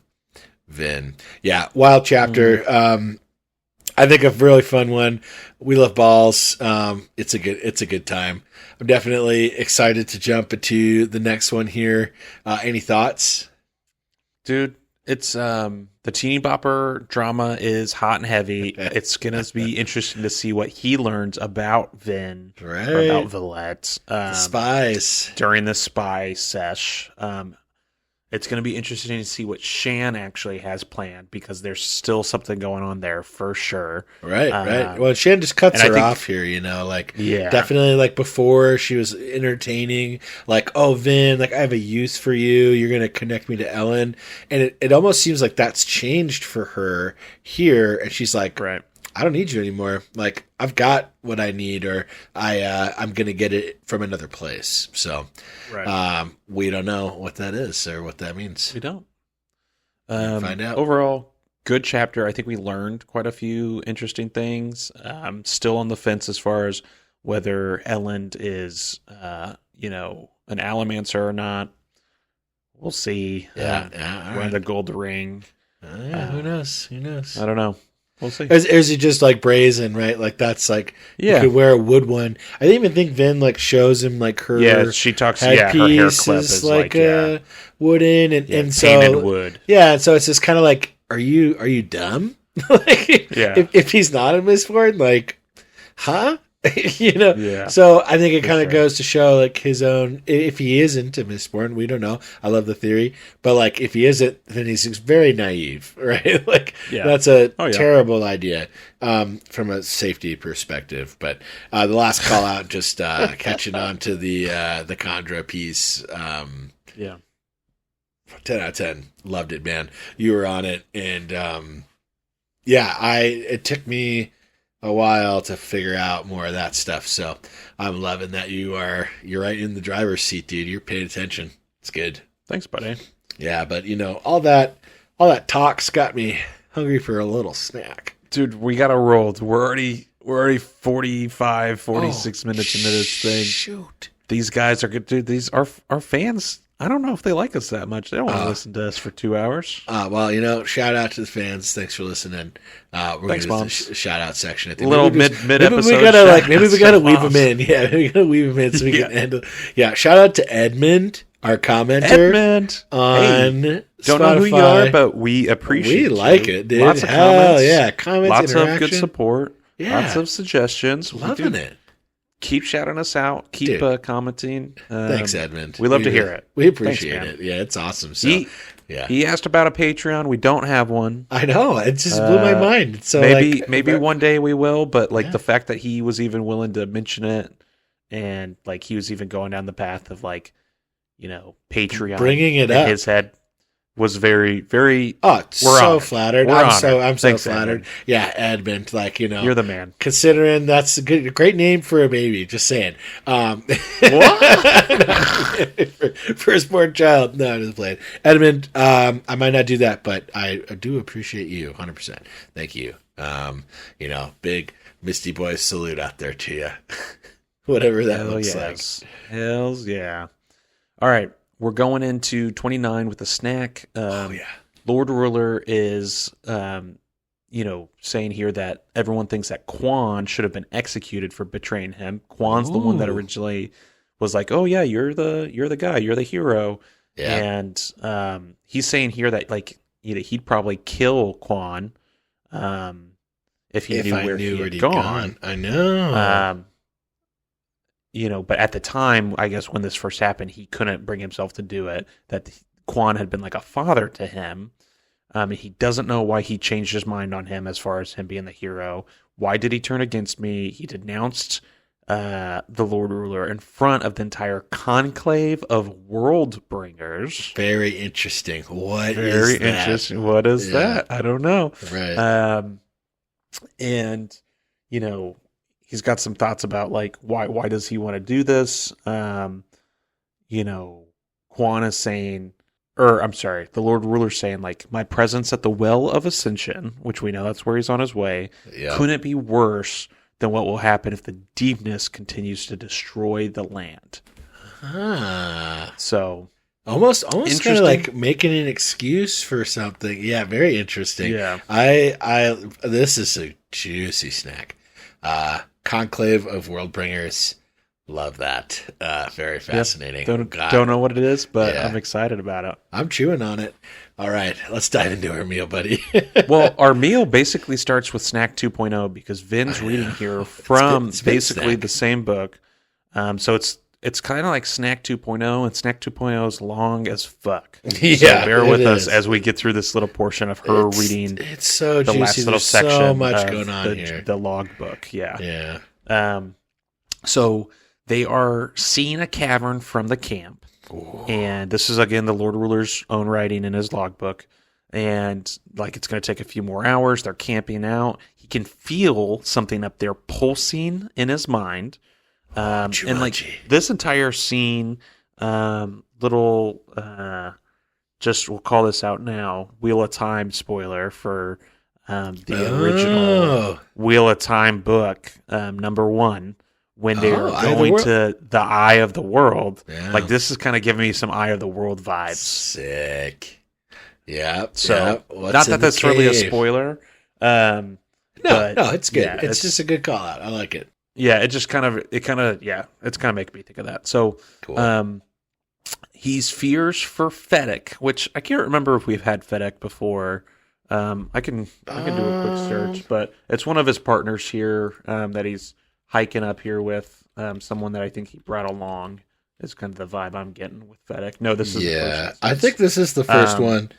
A: Vin. Yeah, wild chapter. I think a really fun one. We love balls. It's a good time. I'm definitely excited to jump into the next one here. Any thoughts?
B: Dude, it's the teeny bopper drama is hot and heavy. It's gonna be interesting to see what he learns about Vin,
A: right?
B: Or about Valette,
A: the spies
B: during the spy sesh. It's going to be interesting to see what Shan actually has planned, because there's still something going on there for sure.
A: Right. Well, Shan just cuts her off here, definitely like before she was entertaining, like, oh, Vin, like, I have a use for you. You're going to connect me to Ellen. And it almost seems like that's changed for her here. And she's like,
B: right.
A: I don't need you anymore. Like, I've got what I need, or I'm going to get it from another place. So,
B: right.
A: We don't know what that is or what that means.
B: We don't.
A: Find out.
B: Overall, good chapter. I think we learned quite a few interesting things. Still on the fence as far as whether Elend is, an Allomancer or not. We'll see. Wearing the gold ring.
A: Who knows?
B: I don't know. We'll see.
A: Is he just like brazen, right? Like that's like you
B: Yeah.
A: could wear a wood one. I didn't even think Vin like shows him like her
B: Yeah, she talks. Yeah, her hair
A: headpiece
B: clip
A: is
B: is
A: like
B: yeah,
A: wooden and
B: painted
A: so
B: wood.
A: yeah, and so it's just kind of like, are you dumb? Like,
B: Yeah.
A: if he's not a Mistborn, like, huh?
B: Yeah.
A: So I think it kind of
B: sure.
A: goes to show like his own. If he isn't a Mistborn, we don't know. I love the theory, but like if he isn't, then he's very naive, right? Like that's a terrible idea from a safety perspective. But the last call out, just catching on to the Khandra piece. 10 out of 10. Loved it, man. You were on it, and it took me a while to figure out more of that stuff. So I'm loving that you're right in the driver's seat, dude. You're paying attention. It's good.
B: Thanks, buddy.
A: Yeah, but all that talk's got me hungry for a little snack.
B: Dude, we gotta roll. We're already 45, 46 minutes into this thing.
A: Shoot.
B: These guys are good, dude. These are our fans. I don't know if they like us that much. They don't want to listen to us for 2 hours.
A: Well, shout out to the fans. Thanks for listening. We're
B: Thanks,
A: going
B: Moms.
A: to shout out section at the
B: little mid episode.
A: Maybe we gotta weave them in. Yeah, maybe we gotta weave them in so we can end. Yeah, shout out to Edmund, our commenter.
B: Edmund
A: on
B: don't
A: Spotify.
B: know who you are, but we appreciate.
A: We like
B: you.
A: it, dude.
B: Lots of
A: Hell
B: comments.
A: yeah, comments.
B: Lots of
A: interaction.
B: good support.
A: Yeah.
B: Lots of suggestions.
A: Loving it.
B: Keep shouting us out. Keep commenting.
A: Thanks, Edmund.
B: We love to hear it.
A: We appreciate
B: Thanks,
A: it. Yeah, it's awesome. So,
B: he asked about a Patreon. We don't have one.
A: I know. It just blew my mind. So
B: maybe one day we will. But the fact that he was even willing to mention it, and like he was even going down the path of Patreon,
A: bringing it
B: in
A: up.
B: his head was very, very.
A: Oh, so flattered. I'm so
B: Thanks,
A: flattered.
B: Edmund.
A: Yeah, Edmund.
B: You're the man.
A: Considering that's a great name for a baby. Just saying.
B: What?
A: Firstborn child. No, I'm just playing. Edmund. I might not do that, but I do appreciate you 100%. Thank you. Big Misty Boy salute out there to you. Whatever that looks like.
B: Hells yeah. All right. We're going into 29 with a snack. Lord Ruler is, saying here that everyone thinks that Quan should have been executed for betraying him. Quan's the one that originally was like, "Oh yeah, you're the guy, you're the hero." Yeah. And he's saying here that he'd probably kill Quan if he knew where he had gone.
A: I know.
B: But at the time, I guess when this first happened, he couldn't bring himself to do it. That Quan had been like a father to him. He doesn't know why he changed his mind on him as far as him being the hero. Why did he turn against me? He denounced the Lord Ruler in front of the entire conclave of world bringers.
A: Very interesting.
B: Very interesting. What is that? I don't know.
A: Right.
B: And he's got some thoughts about why does he want to do this? Quan is saying, the Lord Ruler's saying my presence at the Well of Ascension, which we know that's where he's on his way, couldn't be worse than what will happen if the deepness continues to destroy the land. So
A: almost kind of like making an excuse for something. Yeah, very interesting.
B: Yeah.
A: This is a juicy snack. Conclave of Worldbringers. Love that. Very fascinating.
B: Yep. Don't know what it is, but I'm excited about it.
A: I'm chewing on it. All right, let's dive into our meal, buddy.
B: Well, our meal basically starts with Snack 2.0 because Vin's reading here from basically the same book. So it's kind of like Snack 2.0, and Snack 2.0 is long as fuck.
A: Yeah,
B: so bear with us as we get through this little portion of her reading.
A: It's so
B: the
A: juicy.
B: last little
A: There's
B: section
A: so much
B: of
A: going on here.
B: The log book,
A: Yeah.
B: So they are seeing a cavern from the camp. Ooh. And this is, again, the Lord Ruler's own writing in his logbook. And, it's going to take a few more hours. They're camping out. He can feel something up there pulsing in his mind. And, this entire scene, we'll call this out now, Wheel of Time spoiler for the original Wheel of Time book, number 1. when they're
A: Eye of the
B: going
A: World.
B: to the Eye of the World.
A: Yeah.
B: Like, this is kind of giving me some Eye of the World vibes.
A: Sick. Yeah.
B: So,
A: What's
B: not
A: in
B: that
A: the
B: that's really a
A: cave?
B: spoiler.
A: No, it's good.
B: Yeah,
A: it's just a good call out. I like it.
B: Yeah, it's kind of making me think of that. So,
A: Cool.
B: he's fears for Fennec, which I can't remember if we've had Fennec before. I can do a quick search, but it's one of his partners here that he's hiking up here with. Someone that I think he brought along is kind of the vibe I'm getting with Fennec. No, this is the first instance.
A: I think this is the first one.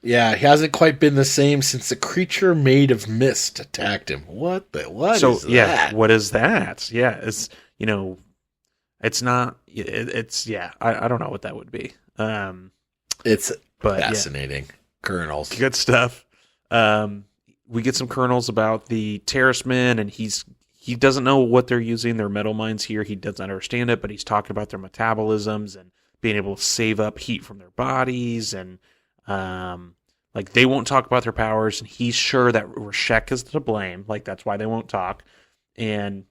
A: Yeah, he hasn't quite been the same since the creature made of mist attacked him. What is that?
B: What is that? Yeah, it's it's not. I don't know what that would be.
A: It's
B: but
A: fascinating. Yeah. Kernels,
B: good stuff. We get some kernels about the Terracemen, and he doesn't know what they're using. Their metal mines here. He doesn't understand it, but he's talking about their metabolisms and being able to save up heat from their bodies, and like they won't talk about their powers. And he's sure that Rashek is to blame. Like that's why they won't talk. And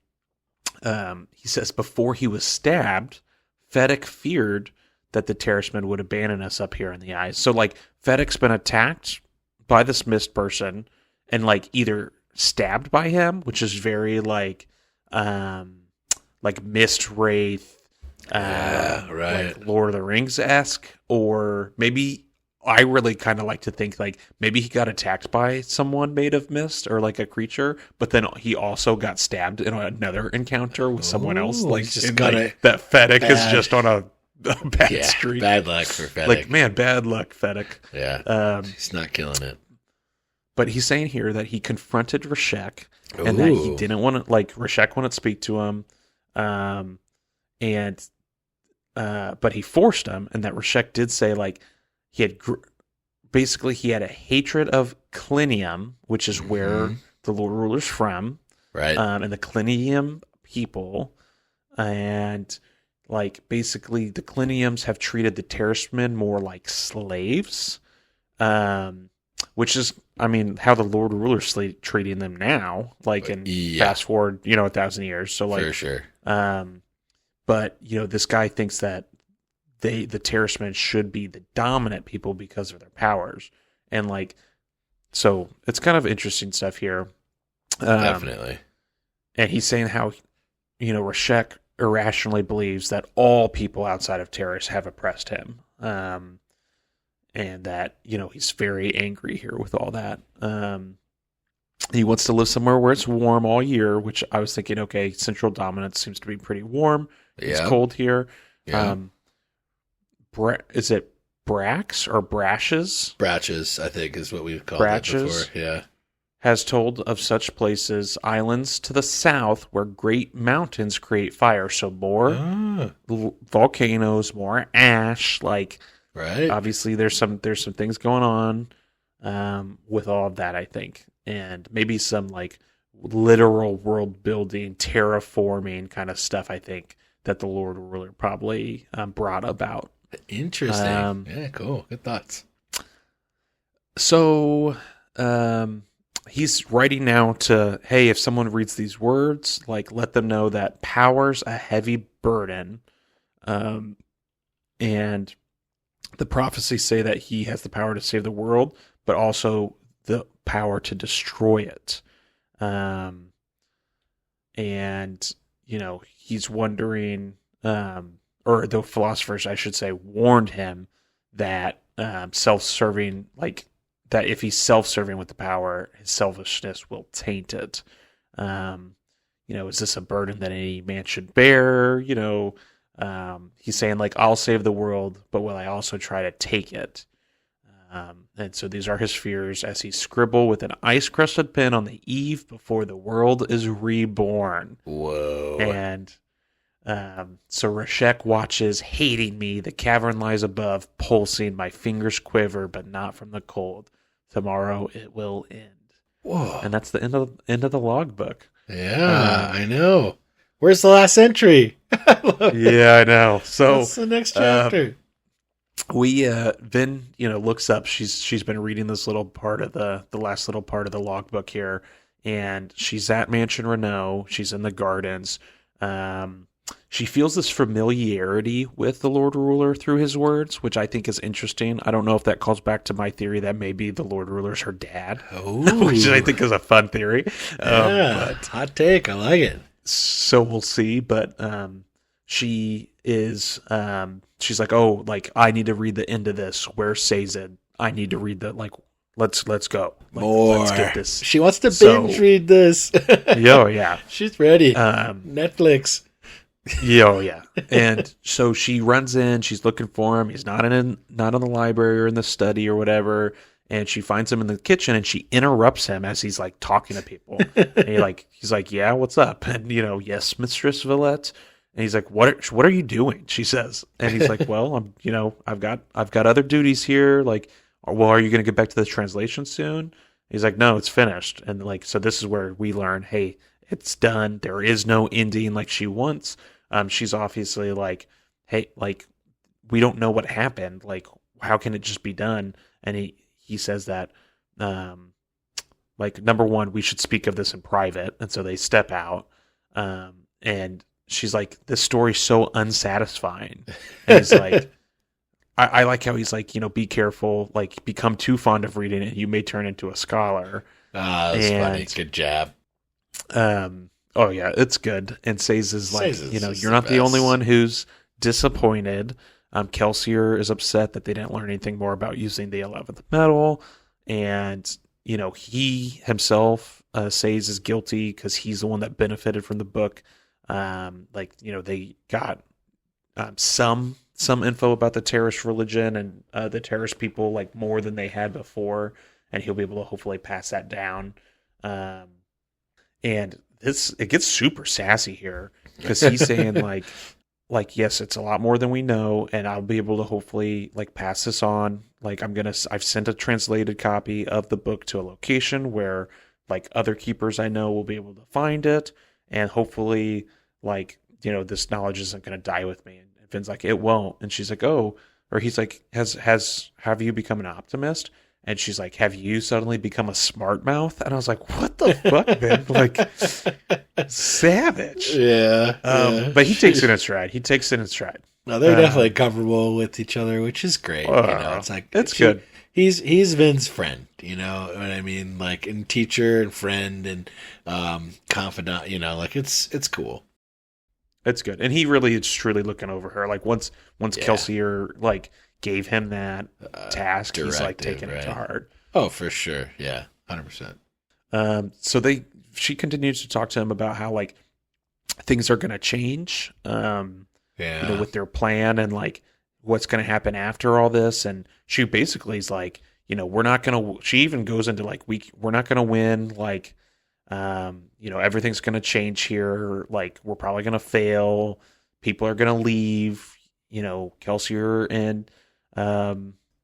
B: he says before he was stabbed, Fennec feared that the Terracemen would abandon us up here in the ice. So like Fennec's been attacked by this mist person and like either stabbed by him, which is very like mist wraith,
A: right,
B: like Lord of the Rings esque, or maybe I really kind of like to think like maybe he got attacked by someone made of mist or like a creature, but then he also got stabbed in another encounter with someone else. Like
A: just
B: that Fennec is just on a bad streak.
A: Bad luck for Fennec.
B: Like man, bad luck, Fennec.
A: Yeah, he's not killing it.
B: But he's saying here that he confronted Rashek and that he didn't want to, like, Rashek wouldn't speak to him. But he forced him, and that Rashek did say, like, he had a hatred of Clinium, which is where the Lord Ruler's from.
A: Right.
B: And the Clinium people. And, like, basically the Cliniums have treated the Terracemen more like slaves. Which is, I mean, how the Lord Ruler's treating them now, like, and fast forward, 1,000 years. So, like,
A: for sure.
B: But this guy thinks that the Terracemen should be the dominant people because of their powers, and like, so it's kind of interesting stuff here.
A: Definitely.
B: And he's saying how, Rashek irrationally believes that all people outside of Terrace have oppressed him. And that, he's very angry here with all that. He wants to live somewhere where it's warm all year, which I was thinking, okay, Central Dominance seems to be pretty warm. It's cold here.
A: Yeah.
B: Is it Brax or Brashes?
A: Bratches, I think, is what we've called it before. Yeah.
B: Has told of such places, islands to the south where great mountains create fire. So more volcanoes, more ash, like...
A: Right.
B: Obviously, there's some things going on with all of that, I think, and maybe some like literal world building, terraforming kind of stuff. I think that the Lord Ruler probably brought about.
A: Interesting. Yeah, cool. Good thoughts.
B: So he's writing now to, hey, if someone reads these words, like let them know that power's a heavy burden, and the prophecies say that he has the power to save the world, but also the power to destroy it. And, he's wondering, or the philosophers, I should say, warned him that self-serving, like that if he's self-serving with the power, his selfishness will taint it. Is this a burden that any man should bear? He's saying like, I'll save the world, but will I also try to take it? And so these are his fears as he scribble with an ice-crusted pen on the eve before the world is reborn.
A: Whoa.
B: And so Rashek watches, hating me. The cavern lies above, pulsing. My fingers quiver, but not from the cold. Tomorrow it will end.
A: Whoa.
B: And that's the end of the logbook.
A: Yeah, I know. Where's the last entry?
B: Yeah, I know. So
A: what's the next chapter?
B: Vin, looks up. She's been reading this little part of the last little part of the logbook here, and she's at Mansion Renault. She's in the gardens. She feels this familiarity with the Lord Ruler through his words, which I think is interesting. I don't know if that calls back to my theory that maybe the Lord Ruler's her dad, which I think is a fun theory.
A: But hot take. I like it.
B: So we'll see. But she is, she's like, oh, like, I need to read the end of this. Where's Sazed? I need to read the, like, let's go. Like,
A: more.
B: Let's get this.
A: She wants to binge read this.
B: Yeah.
A: She's ready. Netflix.
B: Yeah. And so she runs in, she's looking for him. He's not in the library or in the study or whatever. And she finds him in the kitchen and she interrupts him as he's like talking to people. And he's like, yeah, what's up? And yes, Mistress Villette. And he's like, what are you doing? She says. And he's like, well, I've got other duties here. Like, well, are you going to get back to the translation soon? He's like, no, it's finished. And like, so this is where we learn, hey, it's done. There is no ending like she wants. She's obviously like, hey, like, we don't know what happened. Like, how can it just be done? And he says that, like, number one, we should speak of this in private. And so they step out. And she's like, this story's so unsatisfying. And he's like, I like how he's like, be careful, like, become too fond of reading it. You may turn into a scholar.
A: That's funny. Good jab.
B: Oh yeah, it's good. And Sazed is like,
A: Sazed
B: you're not the only one who's disappointed. Kelsier is upset that they didn't learn anything more about using the 11th metal. And, he himself, Sazed, is guilty because he's the one that benefited from the book. They got some info about the Terrorist religion and the Terrorist people, like, more than they had before. And he'll be able to hopefully pass that down. And it gets super sassy here because he's saying like, yes, it's a lot more than we know, and I'll be able to hopefully like pass this on. Like, I've sent a translated copy of the book to a location where like other keepers I know will be able to find it, and hopefully like, this knowledge isn't going to die with me. And Finn's like, it won't. And she's like, oh, or he's like, have you become an optimist? And she's like, have you suddenly become a smart mouth? And I was like, what the fuck, man? Like, savage.
A: Yeah.
B: But he takes it in stride.
A: No, they're definitely comfortable with each other, which is great. It's like,
B: it's good.
A: He's Vin's friend, you know what I mean? Like, and teacher and friend and confidant, like, it's cool.
B: It's good. And he really is truly looking over her. Like, once Kelsier, like, gave him that task, he's like taking it to heart.
A: Oh, for sure. Yeah, 100%.
B: So she continues to talk to him about how like things are going to change, with their plan and like what's going to happen after all this. And she basically is like, we're not going to. She even goes into like we're not going to win. Like, everything's going to change here. Like, we're probably going to fail. People are going to leave. Kelsier and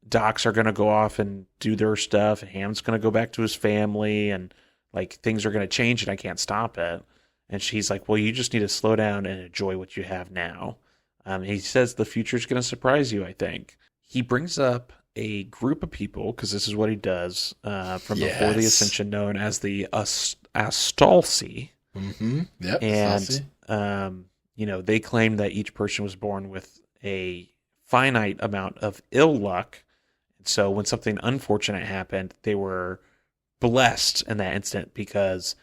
B: Docs are going to go off and do their stuff. And Ham's going to go back to his family, and like things are going to change, and I can't stop it. And she's like, well, you just need to slow down and enjoy what you have now. He says the future's going to surprise you, I think. He brings up a group of people, because this is what he does, from before the Ascension, known as the Astalsi.
A: Mm-hmm. Yep.
B: And, they claim that each person was born with a finite amount of ill luck. So when something unfortunate happened, they were blessed in that instant because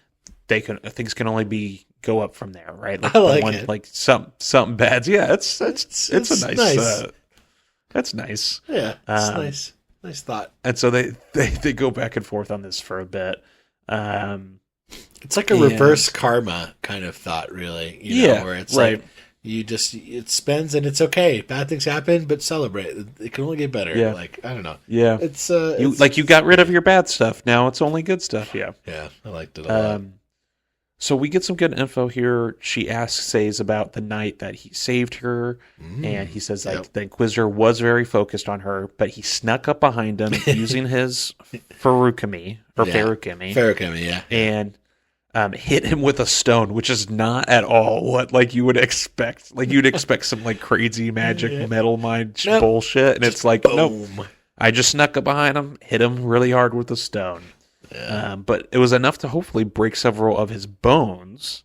B: things can only go up from there, right?
A: Like, I like it.
B: Like something bad. Yeah, it's a nice. That's nice.
A: Yeah, it's nice thought.
B: And so they go back and forth on this for a bit.
A: It's like a reverse karma kind of thought, really. Where it's like it spins and it's okay. Bad things happen, but celebrate. It can only get better.
B: Yeah.
A: Like, I don't know.
B: Yeah. You got rid of your bad stuff. Now it's only good stuff. Yeah.
A: Yeah. I liked it a lot.
B: So we get some good info here. She asks Sazed about the night that he saved her. And he says the Inquisitor was very focused on her, but he snuck up behind him using his Farukami.
A: Farukami, yeah.
B: And hit him with a stone, which is not at all what like you would expect. Like, you'd expect some like crazy magic metal mind bullshit, and it's like, nope. I just snuck up behind him, hit him really hard with a stone. Yeah. But it was enough to hopefully break several of his bones.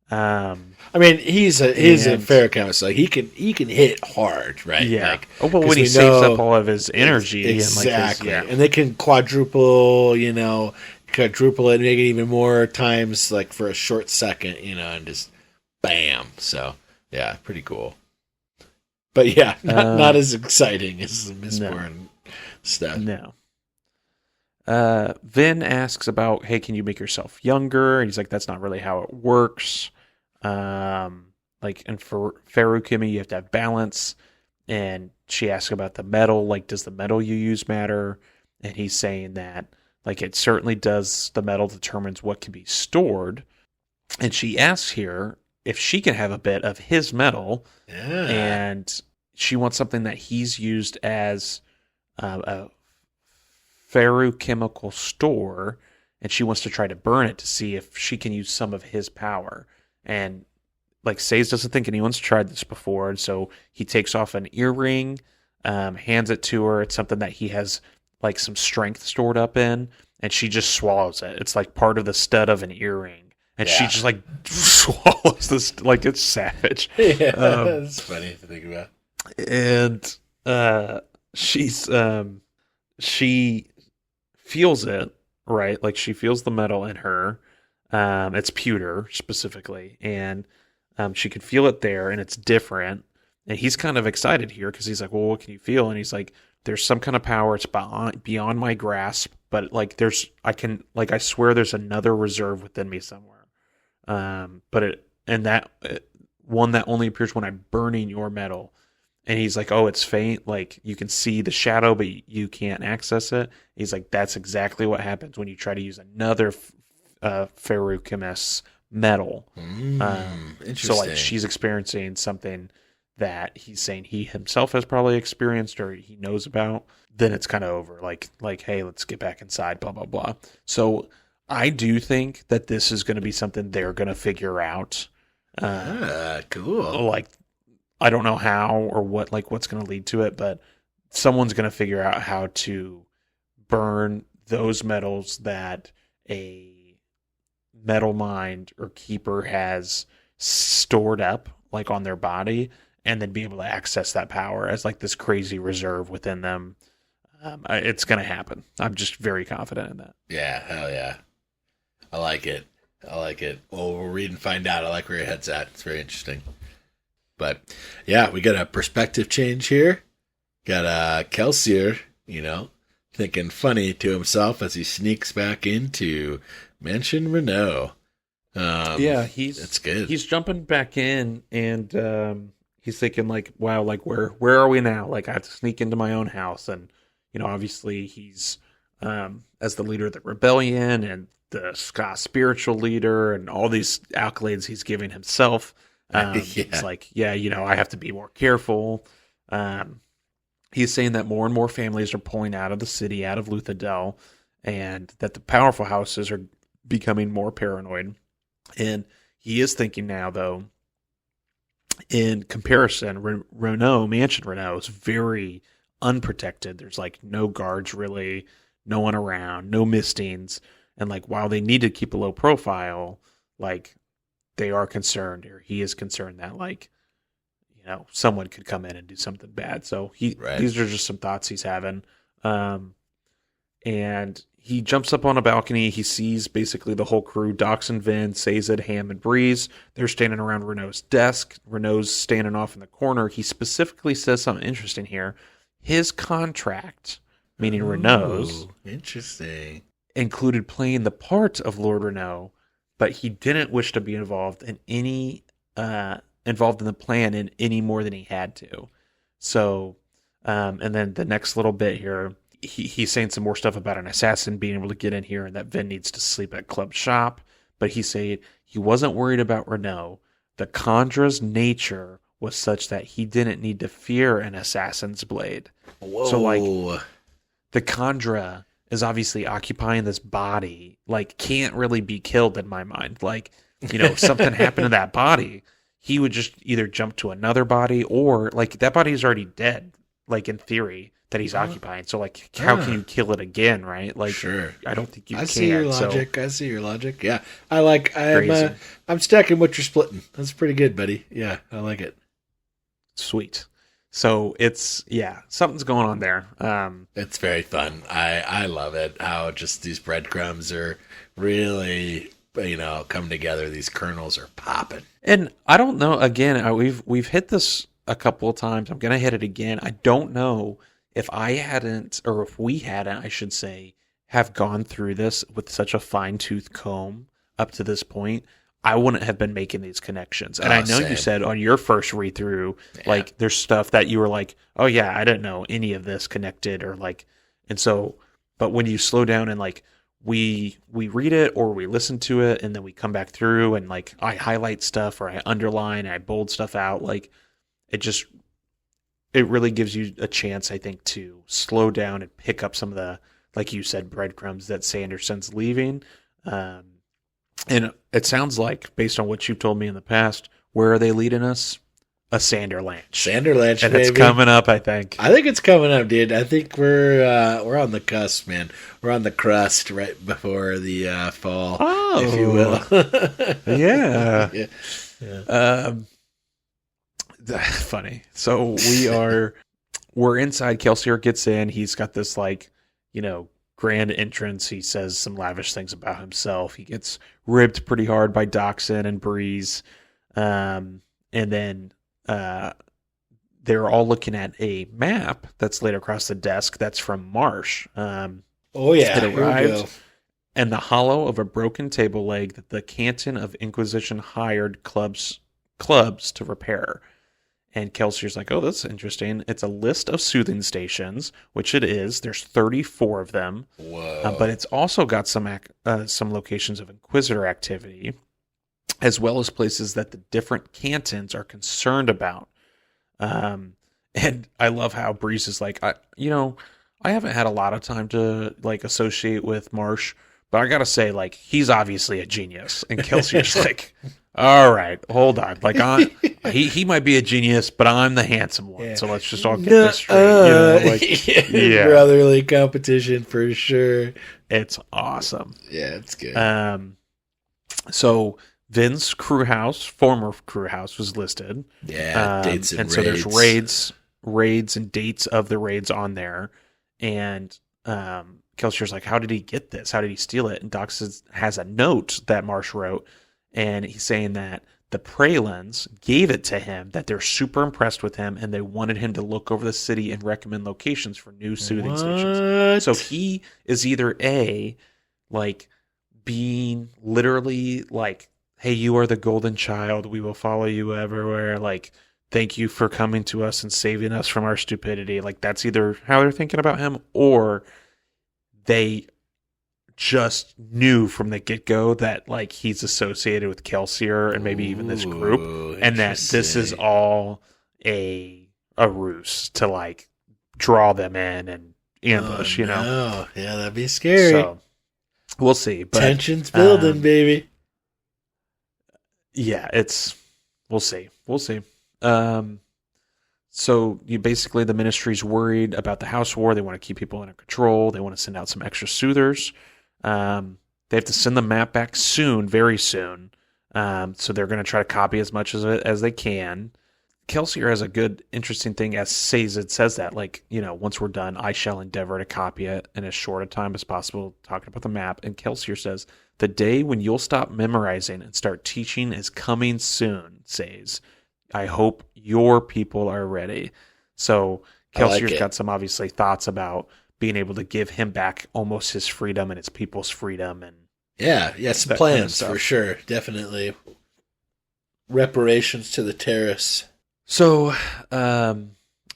A: I mean, he's a
B: And-
A: ferrochemist, so he can hit hard, right?
B: Yeah.
A: Like,
B: Oh, well,
A: 'cause
B: when he
A: we
B: saves
A: know-
B: up all of his energy
A: exactly,
B: and
A: and they can quadruple it, make it even more times, like for a short second, and just bam. So yeah, pretty cool. But yeah, not as exciting as the Mistborn stuff.
B: No. Vin asks about, hey, can you make yourself younger? And he's like, that's not really how it works. And for ferrokimia, you have to have balance. And she asks about the metal, like, does the metal you use matter? And he's saying that, like, it certainly does. The metal determines what can be stored. And she asks here if she can have a bit of his metal.
A: Yeah.
B: And she wants something that he's used as a ferrochemical store, and she wants to try to burn it to see if she can use some of his power. And like Sazed doesn't think anyone's tried this before, and so he takes off an earring, hands it to her. It's something that he has like some strength stored up in, and she just swallows it. It's like part of the stud of an earring. And she just like swallows this, like it's savage.
A: Yeah, that's funny to think about.
B: And she feels it, right? Like she feels the metal in her. It's pewter specifically, and she can feel it there, and it's different. And he's kind of excited here because he's like, "Well, what can you feel?" And he's like, "There's some kind of power. It's beyond my grasp, but like I swear there's another reserve within me somewhere. One that only appears when I'm burning your metal." And he's like, "Oh, it's faint. Like you can see the shadow, but you can't access it." He's like, "That's exactly what happens when you try to use another ferrochemist's metal."
A: Interesting.
B: So like she's experiencing something that he's saying he himself has probably experienced or he knows about. Then it's kind of over. Like, hey, let's get back inside. Blah blah blah. So I do think that this is going to be something they're going to figure out.
A: Cool.
B: Like, I don't know how or what's going to lead to it, but someone's going to figure out how to burn those metals that a metal mind or keeper has stored up like on their body, and then be able to access that power as like this crazy reserve within them. It's going to happen. I'm just very confident in that.
A: Yeah, hell yeah. I like it. Well, we'll read and find out. I like where your head's at. It's very interesting. But yeah, we got a perspective change here. Got Kelsier, thinking funny to himself as he sneaks back into Mansion Renault.
B: That's
A: good.
B: He's jumping back in, and he's thinking like, wow, like where are we now? Like I have to sneak into my own house, and obviously he's as the leader of the rebellion and the Ska spiritual leader, and all these accolades he's giving himself. It's like, I have to be more careful. He's saying that more and more families are pulling out of the city, out of Luthadel, and that the powerful houses are becoming more paranoid. And he is thinking now, though, in comparison, Mansion Renault is very unprotected. There's like no guards really, no one around, no mistings. And like while they need to keep a low profile, like they are concerned, or he is concerned that like, someone could come in and do something bad. So these are just some thoughts he's having. And he jumps up on a balcony. He sees basically the whole crew, Doxson, Vin, Sazed, Ham, and Breeze. They're standing around Renault's desk. Renault's standing off in the corner. He specifically says something interesting here. His contract, meaning Renault's,
A: interesting,
B: included playing the part of Lord Renault, but he didn't wish to be involved in the plan in any more than he had to. So, and then the next little bit here, he's saying some more stuff about an assassin being able to get in here, and that Vin needs to sleep at Club Shop. But he said he wasn't worried about Renault. The Condra's nature was such that he didn't need to fear an assassin's blade.
A: Whoa.
B: So, like, the Condra is obviously occupying this body, like, can't really be killed in my mind. Like, if something happened to that body, he would just either jump to another body, or, like, that body is already dead. like in theory, that he's occupying. So like, how can you kill it again, right? Like,
A: Sure.
B: I don't think you can.
A: I see your logic.
B: So,
A: I see your logic. Yeah.
B: crazy.
A: I'm stacking what you're splitting. That's pretty good, buddy. Yeah, I like it.
B: Sweet. So it's, something's going on there.
A: It's very fun. I love it. How just these breadcrumbs are really, come together. These kernels are popping.
B: And I don't know, again, we've hit this a couple of times. I'm going to hit it again. I don't know if I hadn't, or if we hadn't, I should say, have gone through this with such a fine-tooth comb up to this point, I wouldn't have been making these connections. And I know
A: same.
B: you said on your first read-through, like, there's stuff that you were like, oh yeah, I didn't know any of this connected, or like, and so, but when you slow down and like, we read it or we listen to it and then we come back through and like, I highlight stuff or I underline, I bold stuff out, like, it really gives you a chance, I think, to slow down and pick up some of the, like you said, breadcrumbs that Sanderson's leaving. And it sounds like, based on what you've told me in the past, where are they leading us? A Sanderlanche.
A: Sanderlanche,
B: and
A: baby.
B: it's coming up, I think.
A: I think it's coming up, dude. I think we're on the cusp, man. We're on the crust right before the fall, if you will.
B: Yeah.
A: Yeah.
B: Funny. So we're inside. Kelsier gets in. He's got this like, grand entrance. He says some lavish things about himself. He gets ribbed pretty hard by Doxson and Breeze. And then they're all looking at a map that's laid across the desk that's from Marsh.
A: Oh, yeah.
B: It arrived in the hollow of a broken table leg that the Canton of Inquisition hired clubs to repair. And Kelsier's like, oh, that's interesting. It's a list of soothing stations, which it is. There's 34 of them.
A: Whoa.
B: But it's also got some locations of Inquisitor activity, as well as places that the different cantons are concerned about. And I love how Breeze is like, I haven't had a lot of time to like associate with Marsh, but I gotta say, like, he's obviously a genius. And Kelsier's like, all right, hold on. Like, he might be a genius, but I'm the handsome one. Yeah. So let's just all get this straight.
A: Brotherly competition for sure.
B: It's awesome.
A: Yeah, it's good.
B: So Vin's former crew house was listed.
A: Yeah, dates and raids.
B: So there's raids and dates of the raids on there. And Kelsier's like, how did he get this? How did he steal it? And Doc has a note that Marsh wrote. And he's saying that the Pralins gave it to him, that they're super impressed with him, and they wanted him to look over the city and recommend locations for new soothing stations. So he is either like, being literally like, hey, you are the golden child. We will follow you everywhere. Like, thank you for coming to us and saving us from our stupidity. Like, that's either how they're thinking about him, or they just knew from the get-go that like he's associated with Kelsier and maybe even this group, and that this is all a ruse to like draw them in and ambush.
A: Yeah, that'd be scary. So
B: we'll see. But,
A: tension's building, baby.
B: Yeah, we'll see. So basically the ministry's worried about the house war. They want to keep people under control. They want to send out some extra soothers. They have to send the map back soon, very soon. So they're going to try to copy as much of it as they can. Kelsier has a good, interesting thing as Sazed says that, like, once we're done, I shall endeavor to copy it in as short a time as possible, talking about the map. And Kelsier says, the day when you'll stop memorizing and start teaching is coming soon, Sazed. I hope your people are ready. So Kelsier's got some obviously thoughts about being able to give him back almost his freedom and his people's freedom. And
A: some plans for sure. Definitely. Reparations to the terrorists.
B: So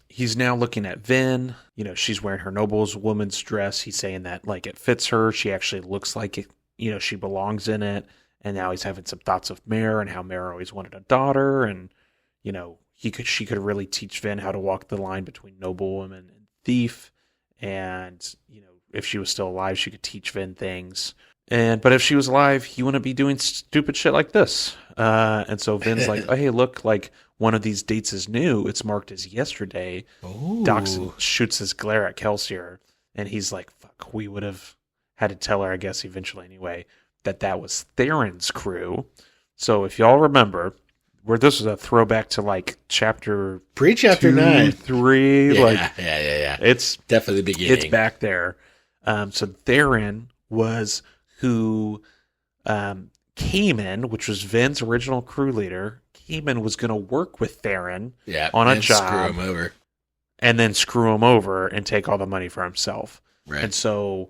B: he's now looking at Vin. She's wearing her noble's woman's dress. He's saying that like it fits her. She actually looks like it, she belongs in it. And now he's having some thoughts of Mare and how Mare always wanted a daughter. And, she could really teach Vin how to walk the line between noblewoman and thief. And, if she was still alive, she could teach Vin things. But if she was alive, he wouldn't be doing stupid shit like this. And so Vin's like, oh, hey, look, like, one of these dates is new, it's marked as yesterday.
A: Ooh.
B: Doxson shoots his glare at Kelsier, and he's like, fuck, we would have had to tell her, I guess, eventually anyway, that was Theron's crew. So if y'all remember, where this was a throwback to like chapter
A: pre-chapter 9,
B: 3,
A: yeah.
B: It's
A: definitely the beginning.
B: It's back there. So Theron was who Cayman, which was Vin's original crew leader. Cayman was going to work with Theron on a job,
A: screw him over,
B: and then screw him over and take all the money for himself.
A: Right.
B: And so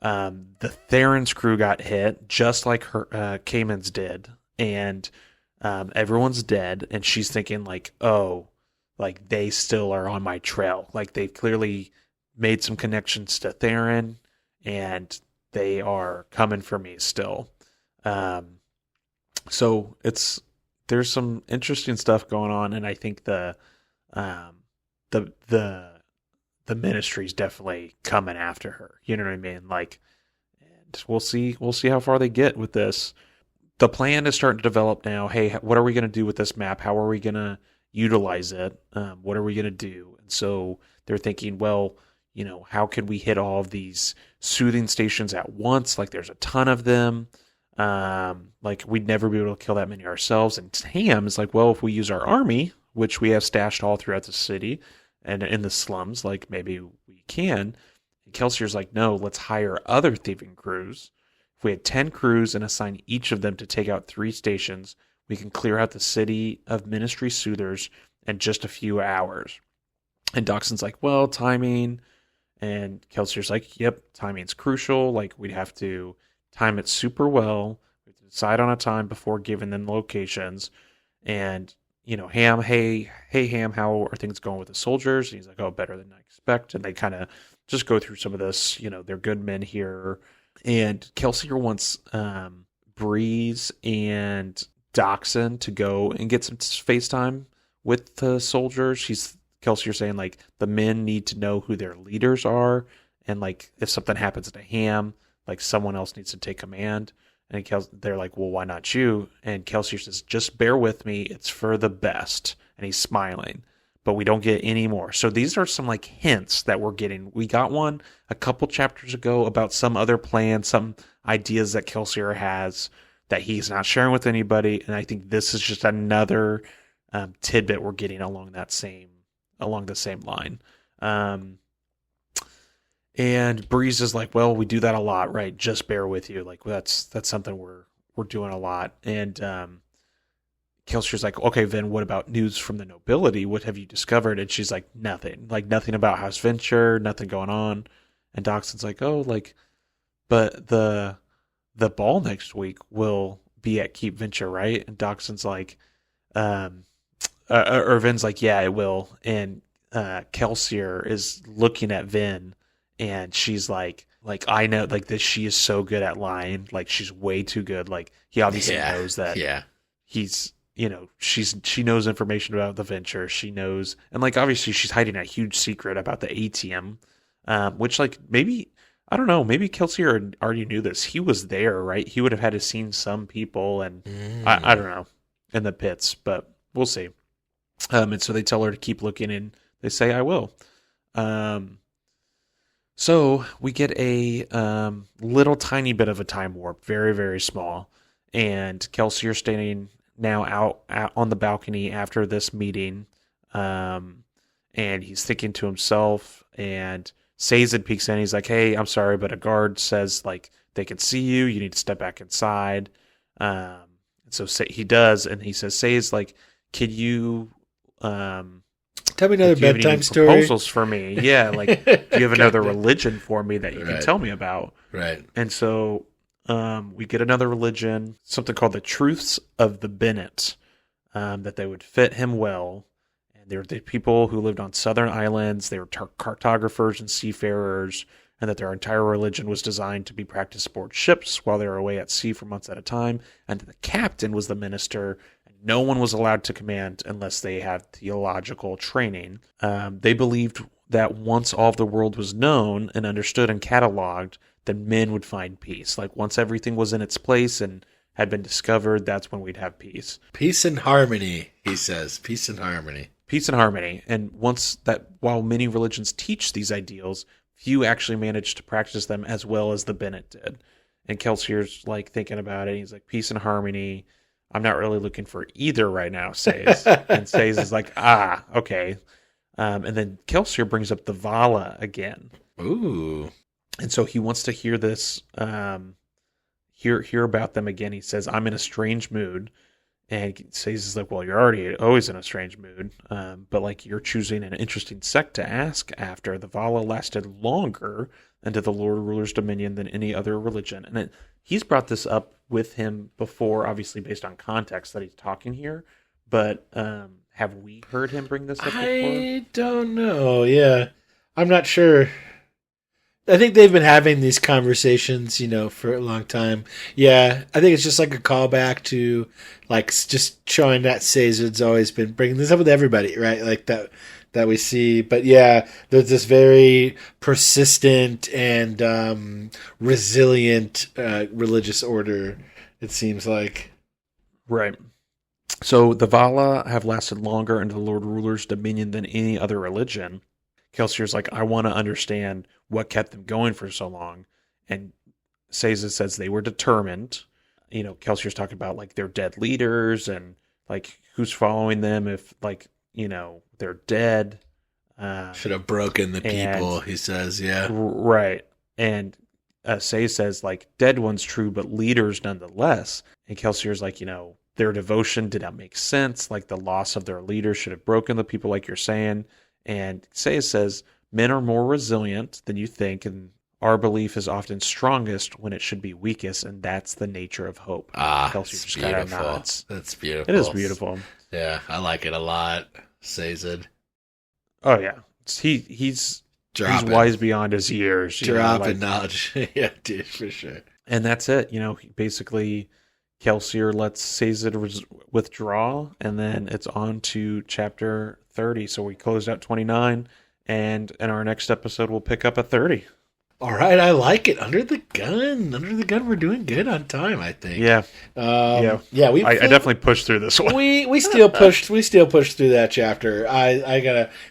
B: the Theron's crew got hit just like her Cayman's did, and everyone's dead. And she's thinking like, oh, like they still are on my trail. Like they've clearly made some connections to Theron, and they are coming for me still. So there's some interesting stuff going on, and I think the ministry's definitely coming after her. You know what I mean? Like, and we'll see how far they get with this. The plan is starting to develop now. Hey, what are we going to do with this map? How are we going to utilize it? What are we going to do? And so they're thinking, well, you know, how can we hit all of these soothing stations at once? Like, there's a ton of them. Like, we'd never be able to kill that many ourselves. And Ham is like, well, if we use our army, which we have stashed all throughout the city and in the slums, like, maybe we can. And Kelsier's like, no, let's hire other thieving crews. If we had 10 crews and assign each of them to take out 3 stations, we can clear out the city of Ministry Soothers in just a few hours. And Doxson's like, well, timing. And Kelsier's like, yep, timing's crucial. Like, we'd have to time it super well. We have to decide on a time before giving them locations. And, you know, Ham, hey, Ham, how are things going with the soldiers? And he's like, oh, better than I expect. And they kind of just go through some of this. You know, they're good men here. And Kelsier wants Breeze and Doxson to go and get some FaceTime with the soldiers. Kelsier saying, like, the men need to know who their leaders are. And, like, if something happens to Ham, like, someone else needs to take command. And they're like, well, why not you? And Kelsier says, just bear with me. It's for the best. And he's smiling. But we don't get any more. So these are some, like, hints that we're getting. We got one a couple chapters ago about some other plan, some ideas that Kelsier has that he's not sharing with anybody. And I think this is just another tidbit we're getting along the same line. And Breeze is like, well, we do that a lot, right? Just bear with you. Like, that's something we're doing a lot. And Kelsier's like, okay, Vin, what about news from the nobility? What have you discovered? And she's like, nothing. Like, nothing about House Venture, nothing going on. And Doxson's like, oh, like, but the ball next week will be at Keep Venture, right? And Doxson's like, or Vin's like, yeah, it will. And Kelsier is looking at Vin, and she's like, I know, like, this, she is so good at lying. Like, she's way too good. Like, he obviously knows that he's, you know, she knows information about the venture. She knows, and, like, obviously she's hiding a huge secret about the ATM, which, like, maybe, I don't know, maybe Kelsier already knew this. He was there, right? He would have had to seen some people, and I don't know, in the pits, but we'll see. And so they tell her to keep looking, and they say, I will. So we get a little tiny bit of a time warp, very, very small. And Kelsier standing now out on the balcony after this meeting. And he's thinking to himself, and Sazed peeks in. He's like, hey, I'm sorry, but a guard says, like, they can see you. You need to step back inside. So he does, and he says, Sazed, like, could you...
A: tell me another bedtime story.
B: Proposals for me, yeah. Like, do you have another religion for me that you can tell me about?
A: Right.
B: And so, we get another religion, something called the Truths of the Bennett, that they would fit him well. And they were the people who lived on southern islands. They were cartographers and seafarers, and that their entire religion was designed to be practiced aboard ships while they were away at sea for months at a time. And the captain was the minister. No one was allowed to command unless they had theological training. They believed that once all of the world was known and understood and cataloged, then men would find peace. Like, once everything was in its place and had been discovered, that's when we'd have peace.
A: Peace and harmony, he says. Peace and harmony.
B: Peace and harmony. And while many religions teach these ideals, few actually manage to practice them as well as the Bennett did. And Kelsier's like thinking about it. He's like, peace and harmony. I'm not really looking for either right now, Says. And Says is like, okay. And then Kelsier brings up the Vala again.
A: Ooh.
B: And so he wants to hear this, hear about them again. He says, I'm in a strange mood. And Says is like, well, you're always in a strange mood. But like, you're choosing an interesting sect to ask after. The Vala lasted longer into the Lord Ruler's dominion than any other religion. And he's brought this up with him before, obviously based on context that he's talking here. But have we heard him bring this up before?
A: I don't know. Yeah. I'm not sure. I think they've been having these conversations, for a long time. Yeah, I think it's just like a callback to, like, just showing that Sazed's always been bringing this up with everybody, right? Like that we see. But yeah, there's this very persistent and resilient religious order, it seems like.
B: Right. So the Vala have lasted longer into the Lord Ruler's dominion than any other religion. Kelsier's like, I want to understand what kept them going for so long. And Sazed says they were determined. Kelsier's talking about like their dead leaders and like who's following them if like, they're dead.
A: Should have broken the people, he says, yeah.
B: Right. And Sazed says like dead one's true, but leaders nonetheless. And Kelsier's like, their devotion did not make sense. Like the loss of their leaders should have broken the people like you're saying. And Sazed says, men are more resilient than you think, and our belief is often strongest when it should be weakest, and that's the nature of hope.
A: That's beautiful. That's beautiful.
B: It is beautiful.
A: Yeah, I like it a lot, Sazed.
B: Oh, yeah. He's wise beyond his years.
A: Dropping knowledge. Yeah, dude, for sure.
B: And that's it. Basically, Kelsier lets Sazed withdraw, and then it's on to chapter 30. So we closed out 29, and in our next episode, we'll pick up at 30.
A: All right, I like it. Under the gun, we're doing good on time, I think.
B: Yeah,
A: yeah.
B: I definitely pushed through this one.
A: We still pushed through that chapter. I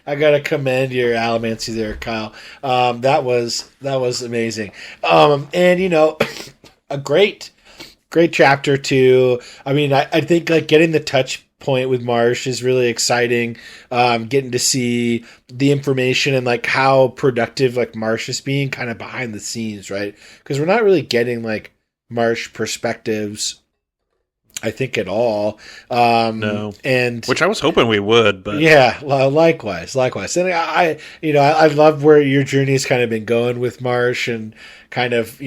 A: gotta commend your alamancy there, Kyle. That was amazing. And a great chapter too. I mean, I think like getting the touch point with Marsh is really exciting. Getting to see the information and like how productive like Marsh is being kind of behind the scenes, right? Because we're not really getting like Marsh perspectives, I think, at all.
B: No,
A: and
B: which I was hoping we would, but
A: yeah, well, likewise. And I love where your journey has kind of been going with Marsh and kind of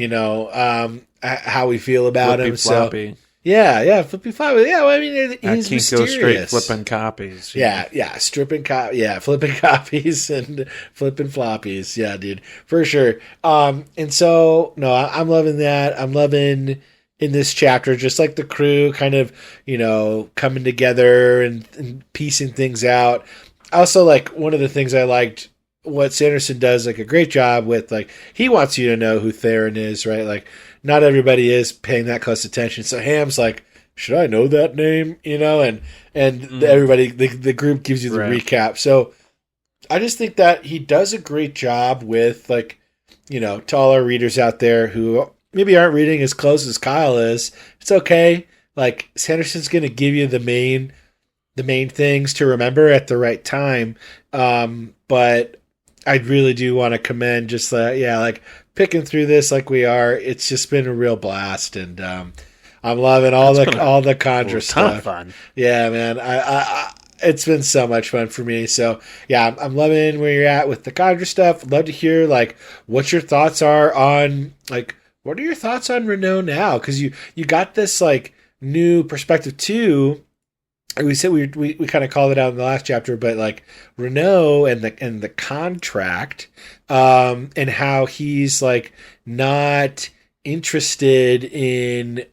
A: how we feel about
B: Flippy
A: him.
B: Floppy.
A: So yeah, Flippy Floppy. Yeah, well, I mean, he's mysterious.
B: Go straight flipping copies.
A: Yeah, flipping copies and flipping floppies. Yeah, dude, for sure. And so no, I'm loving that. I'm loving in this chapter just like the crew kind of coming together and piecing things out. Also, like one of the things I liked, what Sanderson does like a great job with, like he wants you to know who Theron is, right? Like not everybody is paying that close attention. So Ham's like, should I know that name? And everybody, the group gives you the recap. So I just think that he does a great job with like, to all our readers out there who maybe aren't reading as close as Kyle is. It's okay. Like Sanderson's going to give you the main things to remember at the right time. But I really do want to commend just like picking through this like we are. It's just been a real blast, and I'm loving all the Conjure stuff.
B: Of fun.
A: Yeah, man. I it's been so much fun for me. So yeah, I'm loving where you're at with the Conjure stuff. I'd love to hear like what your thoughts are on like what are your thoughts on Renault now? Because you got this like new perspective too. We said we kind of called it out in the last chapter, but like Renault and the contract, and how he's like not interested in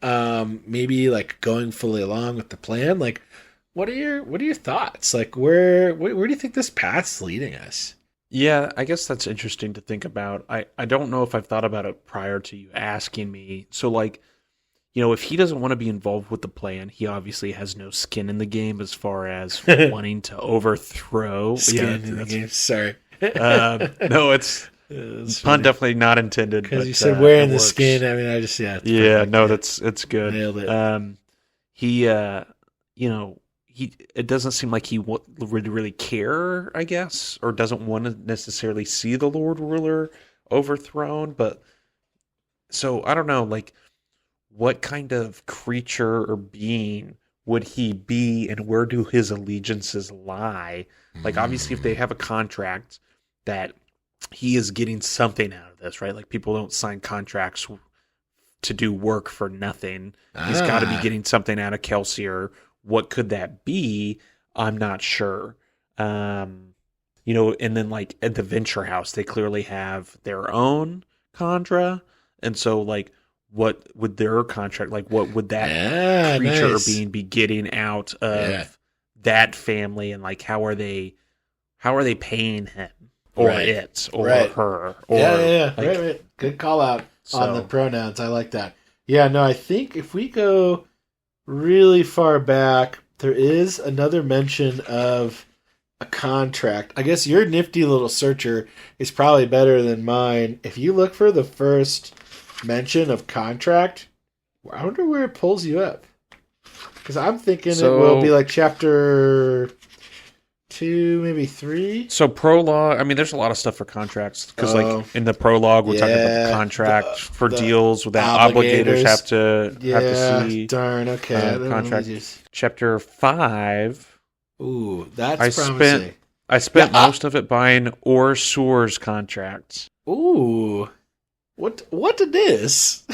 A: maybe like going fully along with the plan. Like, what are your thoughts? Like, where do you think this path's leading us?
B: Yeah, I guess that's interesting to think about. I don't know if I've thought about it prior to you asking me. So like, if he doesn't want to be involved with the plan, he obviously has no skin in the game as far as wanting to overthrow.
A: Skin in the game. Sorry.
B: No, it's pun definitely not intended.
A: Because you said wearing the skin. I mean, I just
B: it's good.
A: Nailed it.
B: It doesn't seem like he would really care, I guess, or doesn't want to necessarily see the Lord Ruler overthrown. But so I don't know, like, what kind of creature or being would he be, and where do his allegiances lie? Like, obviously, if they have a contract that he is getting something out of this, right? Like, people don't sign contracts to do work for nothing. He's got to be getting something out of Kelsier. What could that be? I'm not sure. And then, like, at the Venture House, they clearly have their own Khandra. And so, like, what would their contract, like, what would that creature or being be getting out of that family? And, like, how are they paying him or it or her? Or,
A: right. Good call out on the pronouns. I like that. Yeah, no, I think if we go really far back, there is another mention of a contract. I guess your nifty little searcher is probably better than mine. If you look for the first mention of contract, I wonder where it pulls you up. Because I'm thinking it will be like chapter 2, maybe 3.
B: So prologue, I mean, there's a lot of stuff for contracts. Because like in the prologue, we're talking about the contract for deals that obligators have to see.
A: Darn, okay.
B: Contract. Chapter 5.
A: Ooh, that's promising.
B: I spent most of it buying Orsur's contracts.
A: Ooh. What it is?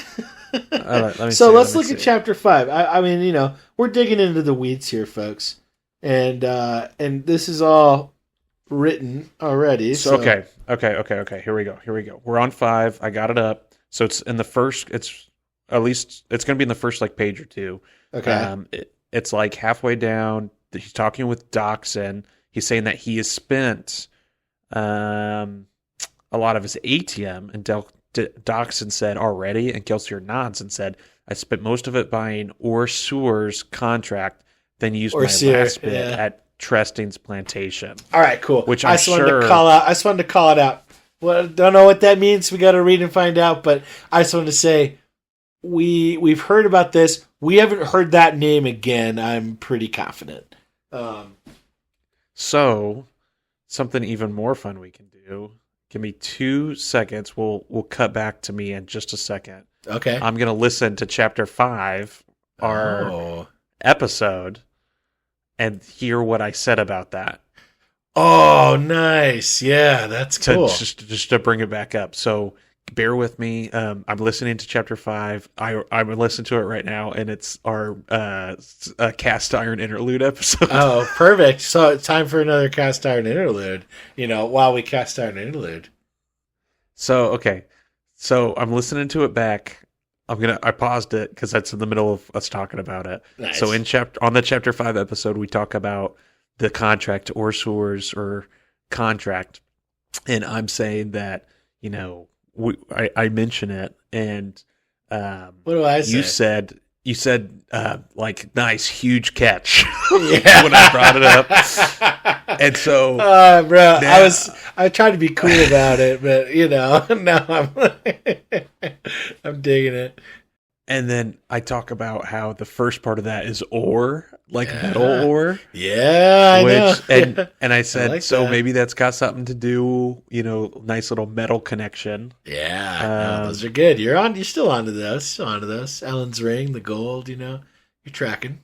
B: So
A: let's look at chapter 5. I mean, we're digging into the weeds here, folks, and this is all written already. So
B: okay. Here we go. We're on 5. I got it up. So it's in the first. It's at least it's going to be in the first like page or two.
A: Okay.
B: It's like halfway down. He's talking with Doxson. He's saying that he has spent a lot of his ATM, and Doxson said already, and Kelsier nods and said, I spent most of it buying Orsur's contract, then used my last bit at Tresting's plantation.
A: All right, cool.
B: Which
A: I just wanted to call it out. Well, don't know what that means. We got to read and find out, but I just wanted to say we've heard about this. We haven't heard that name again. I'm pretty confident.
B: So something even more fun we can do. Give me 2 seconds. We'll cut back to me in just a second.
A: Okay.
B: I'm going to listen to chapter 5, our episode, and hear what I said about that.
A: Oh, nice. Yeah, that's cool.
B: Just to bring it back up. So bear with me. I'm listening to chapter 5. I'm listening to it right now, and it's our cast iron interlude episode.
A: Oh, perfect. So it's time for another cast iron interlude. While we cast iron interlude.
B: So okay. So I'm listening to it back. I paused it because that's in the middle of us talking about it.
A: Nice.
B: So on the chapter 5 episode, we talk about the contract Orsur's or contract, and I'm saying that I mention it, and
A: what do I say?
B: You said like nice huge catch when I brought it up, and so
A: bro, I tried to be cool about it, but now I'm digging it.
B: And then I talk about how the first part of that is ore, like metal ore.
A: Yeah, I know.
B: And I said, maybe that's got something to do, nice little metal connection.
A: Yeah, those are good. You're still onto those. Ellen's ring, the gold, you're tracking.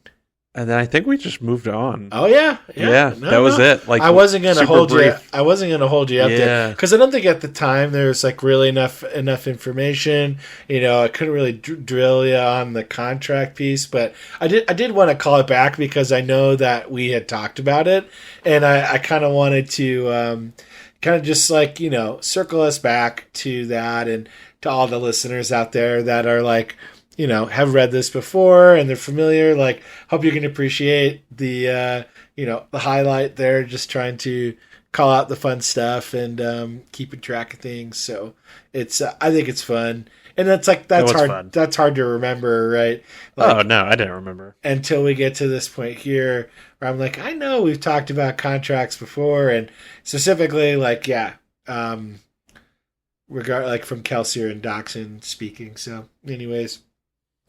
B: And then I think we just moved on.
A: Oh yeah.
B: That was it. Like
A: I wasn't gonna hold you. I wasn't gonna hold you up
B: there
A: because I don't think at the time there was like really enough information. I couldn't really drill you on the contract piece, but I did want to call it back because I know that we had talked about it, and I kind of wanted to kind of just like circle us back to that and to all the listeners out there that are like, have read this before and they're familiar. Like, hope you can appreciate the, the highlight there, just trying to call out the fun stuff and keeping track of things. So it's, I think it's fun. and that's hard.
B: Fun.
A: That's hard to remember, right?
B: Oh no, I didn't remember
A: until we get to this point here where I'm like, I know we've talked about contracts before, and specifically from Kelsier and Doxson speaking. So, anyways,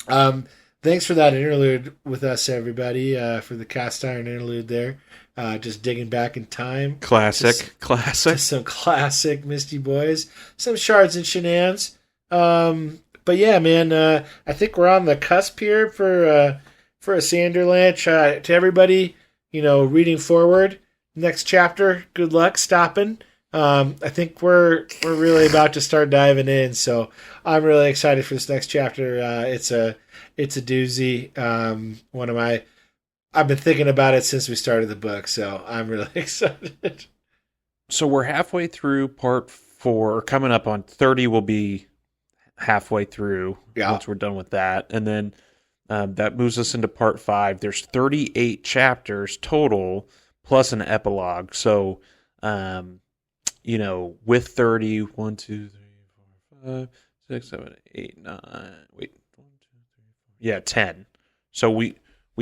A: thanks for that interlude with us, everybody, for the cast iron interlude there. Just digging back in time.
B: Classic.
A: To some classic Misty Boys. Some Shards and Shenanigans. But yeah, man, I think we're on the cusp here for a Sanderlanche. To everybody, reading forward, next chapter, good luck stopping. I think we're really about to start diving in, so I'm really excited for this next chapter. It's a doozy. I've been thinking about it since we started the book, so I'm really excited.
B: So we're halfway through part 4. Coming up on 30, we'll be halfway through once we're done with that, and then that moves us into part 5. There's 38 chapters total, plus an epilogue. So, with 30, 1, 2, 3, 4, 5, 6, 7, 8, 9. Wait, 1, 2, 3, 4. Yeah, 10. So we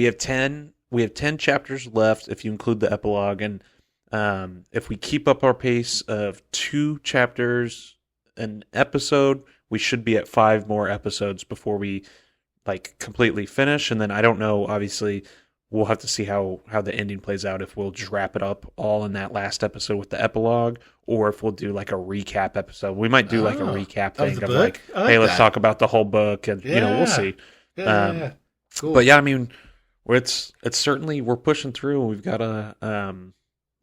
B: have 10. We have 10 chapters left if you include the epilogue, and if we keep up our pace of 2 chapters an episode, we should be at 5 more episodes before we completely finish. And then I don't know, obviously we'll have to see how the ending plays out, if we'll just wrap it up all in that last episode with the epilogue, or if we'll do a recap episode. We might do a recap thing of hey, let's talk about the whole book, and we'll see.
A: Yeah. Cool.
B: But yeah, I mean, it's certainly, we're pushing through, and we've got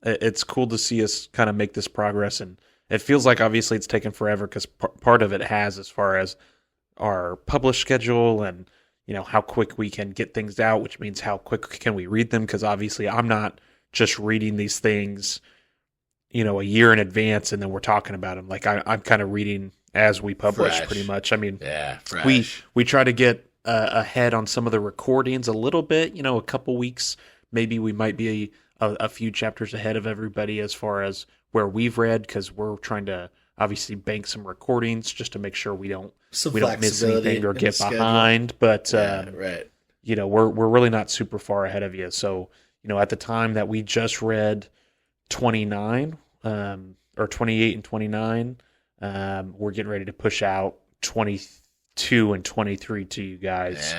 B: it's cool to see us kind of make this progress, and it feels like obviously it's taken forever because part of it has, as far as our publish schedule and how quick we can get things out, which means how quick can we read them, because obviously I'm not just reading these things a year in advance and then we're talking about them. I'm kind of reading as we publish, pretty much. I mean, we try to get ahead on some of the recordings a little bit, a couple weeks. Maybe we might be a few chapters ahead of everybody as far as where we've read, because we're trying to obviously bank some recordings just to make sure we don't miss anything or get behind. But we're really not super far ahead of you. So at the time that we just read 29 or 28 and 29, we're getting ready to push out 22 and 23 to you guys.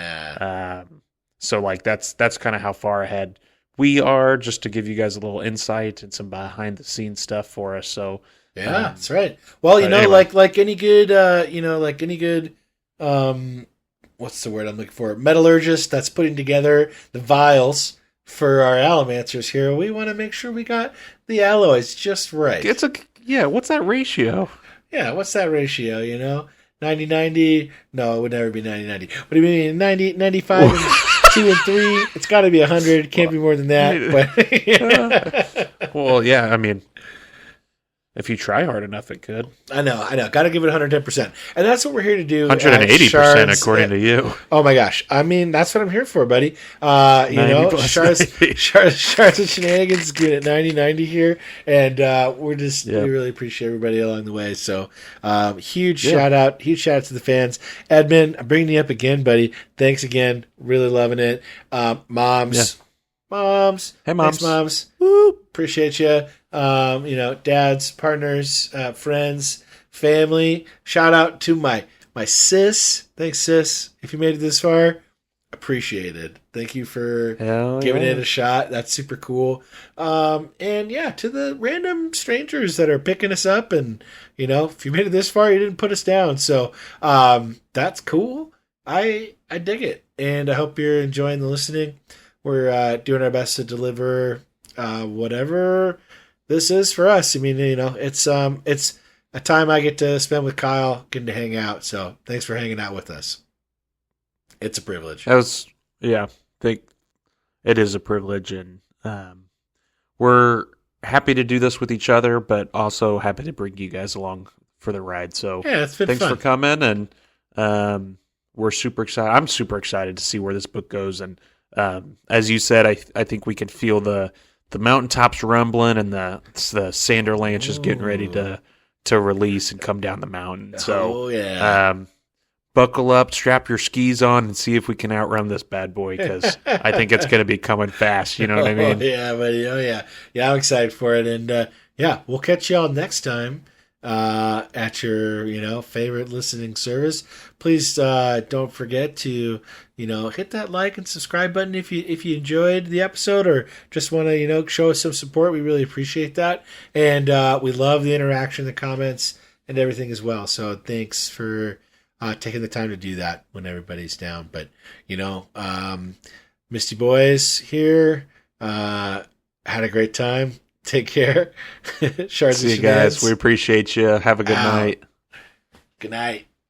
B: So that's kind of how far ahead we are, just to give you guys a little insight and some behind the scenes stuff for us. So
A: that's right. Well, anyway. like any good, what's the word I'm looking for? Metallurgist that's putting together the vials for our allomancers here. We want to make sure we got the alloys just right.
B: What's that ratio?
A: Yeah, what's that ratio, 90-90? No, it would never be 90-90. What do you mean, 90, 95, and 2 and 3? It's got to be 100. It can't be more than that. But
B: well, yeah, I mean, if you try hard enough, it could.
A: I know. Got to give it 110%. And that's what we're here to do.
B: 180%, according to you.
A: Oh, my gosh. I mean, that's what I'm here for, buddy. Shards and Shenanigans is good at 90-90 here. And we really appreciate everybody along the way. So huge shout out to the fans. Edmund, I'm bringing you up again, buddy. Thanks again. Really loving it. Moms.
B: Yeah.
A: Moms.
B: Hey, moms.
A: Thanks, moms. Woo. Appreciate you. Dads, partners, friends, family. Shout out to my sis. Thanks, sis. If you made it this far, appreciate it. Thank you for giving it a shot. That's super cool. To the random strangers that are picking us up, and if you made it this far, you didn't put us down. So that's cool. I dig it, and I hope you're enjoying the listening. We're doing our best to deliver whatever this is for us. I mean, it's a time I get to spend with Kyle, getting to hang out. So thanks for hanging out with us. It's a privilege.
B: I think it is a privilege, and we're happy to do this with each other, but also happy to bring you guys along for the ride. So
A: it's been
B: thanks
A: fun.
B: for coming, and we're super excited. I'm super excited to see where this book goes, and as you said, I think we can feel the mountaintops rumbling, and the Sanderlanche is getting ready to release and come down the mountain. So, buckle up, strap your skis on, and see if we can outrun this bad boy, because I think it's going to be coming fast. You know what I mean?
A: Oh, yeah, buddy. Oh, yeah. Yeah, I'm excited for it. And, yeah, we'll catch y'all next time at your, favorite listening service. Please don't forget to, hit that like and subscribe button if you enjoyed the episode or just want to, show us some support. We really appreciate that. And we love the interaction, the comments, and everything as well. So thanks for taking the time to do that when everybody's down. But, Misty Boys here. Had a great time. Take care. Shards
B: See you guys. We appreciate you. Have a good night.
A: Good night.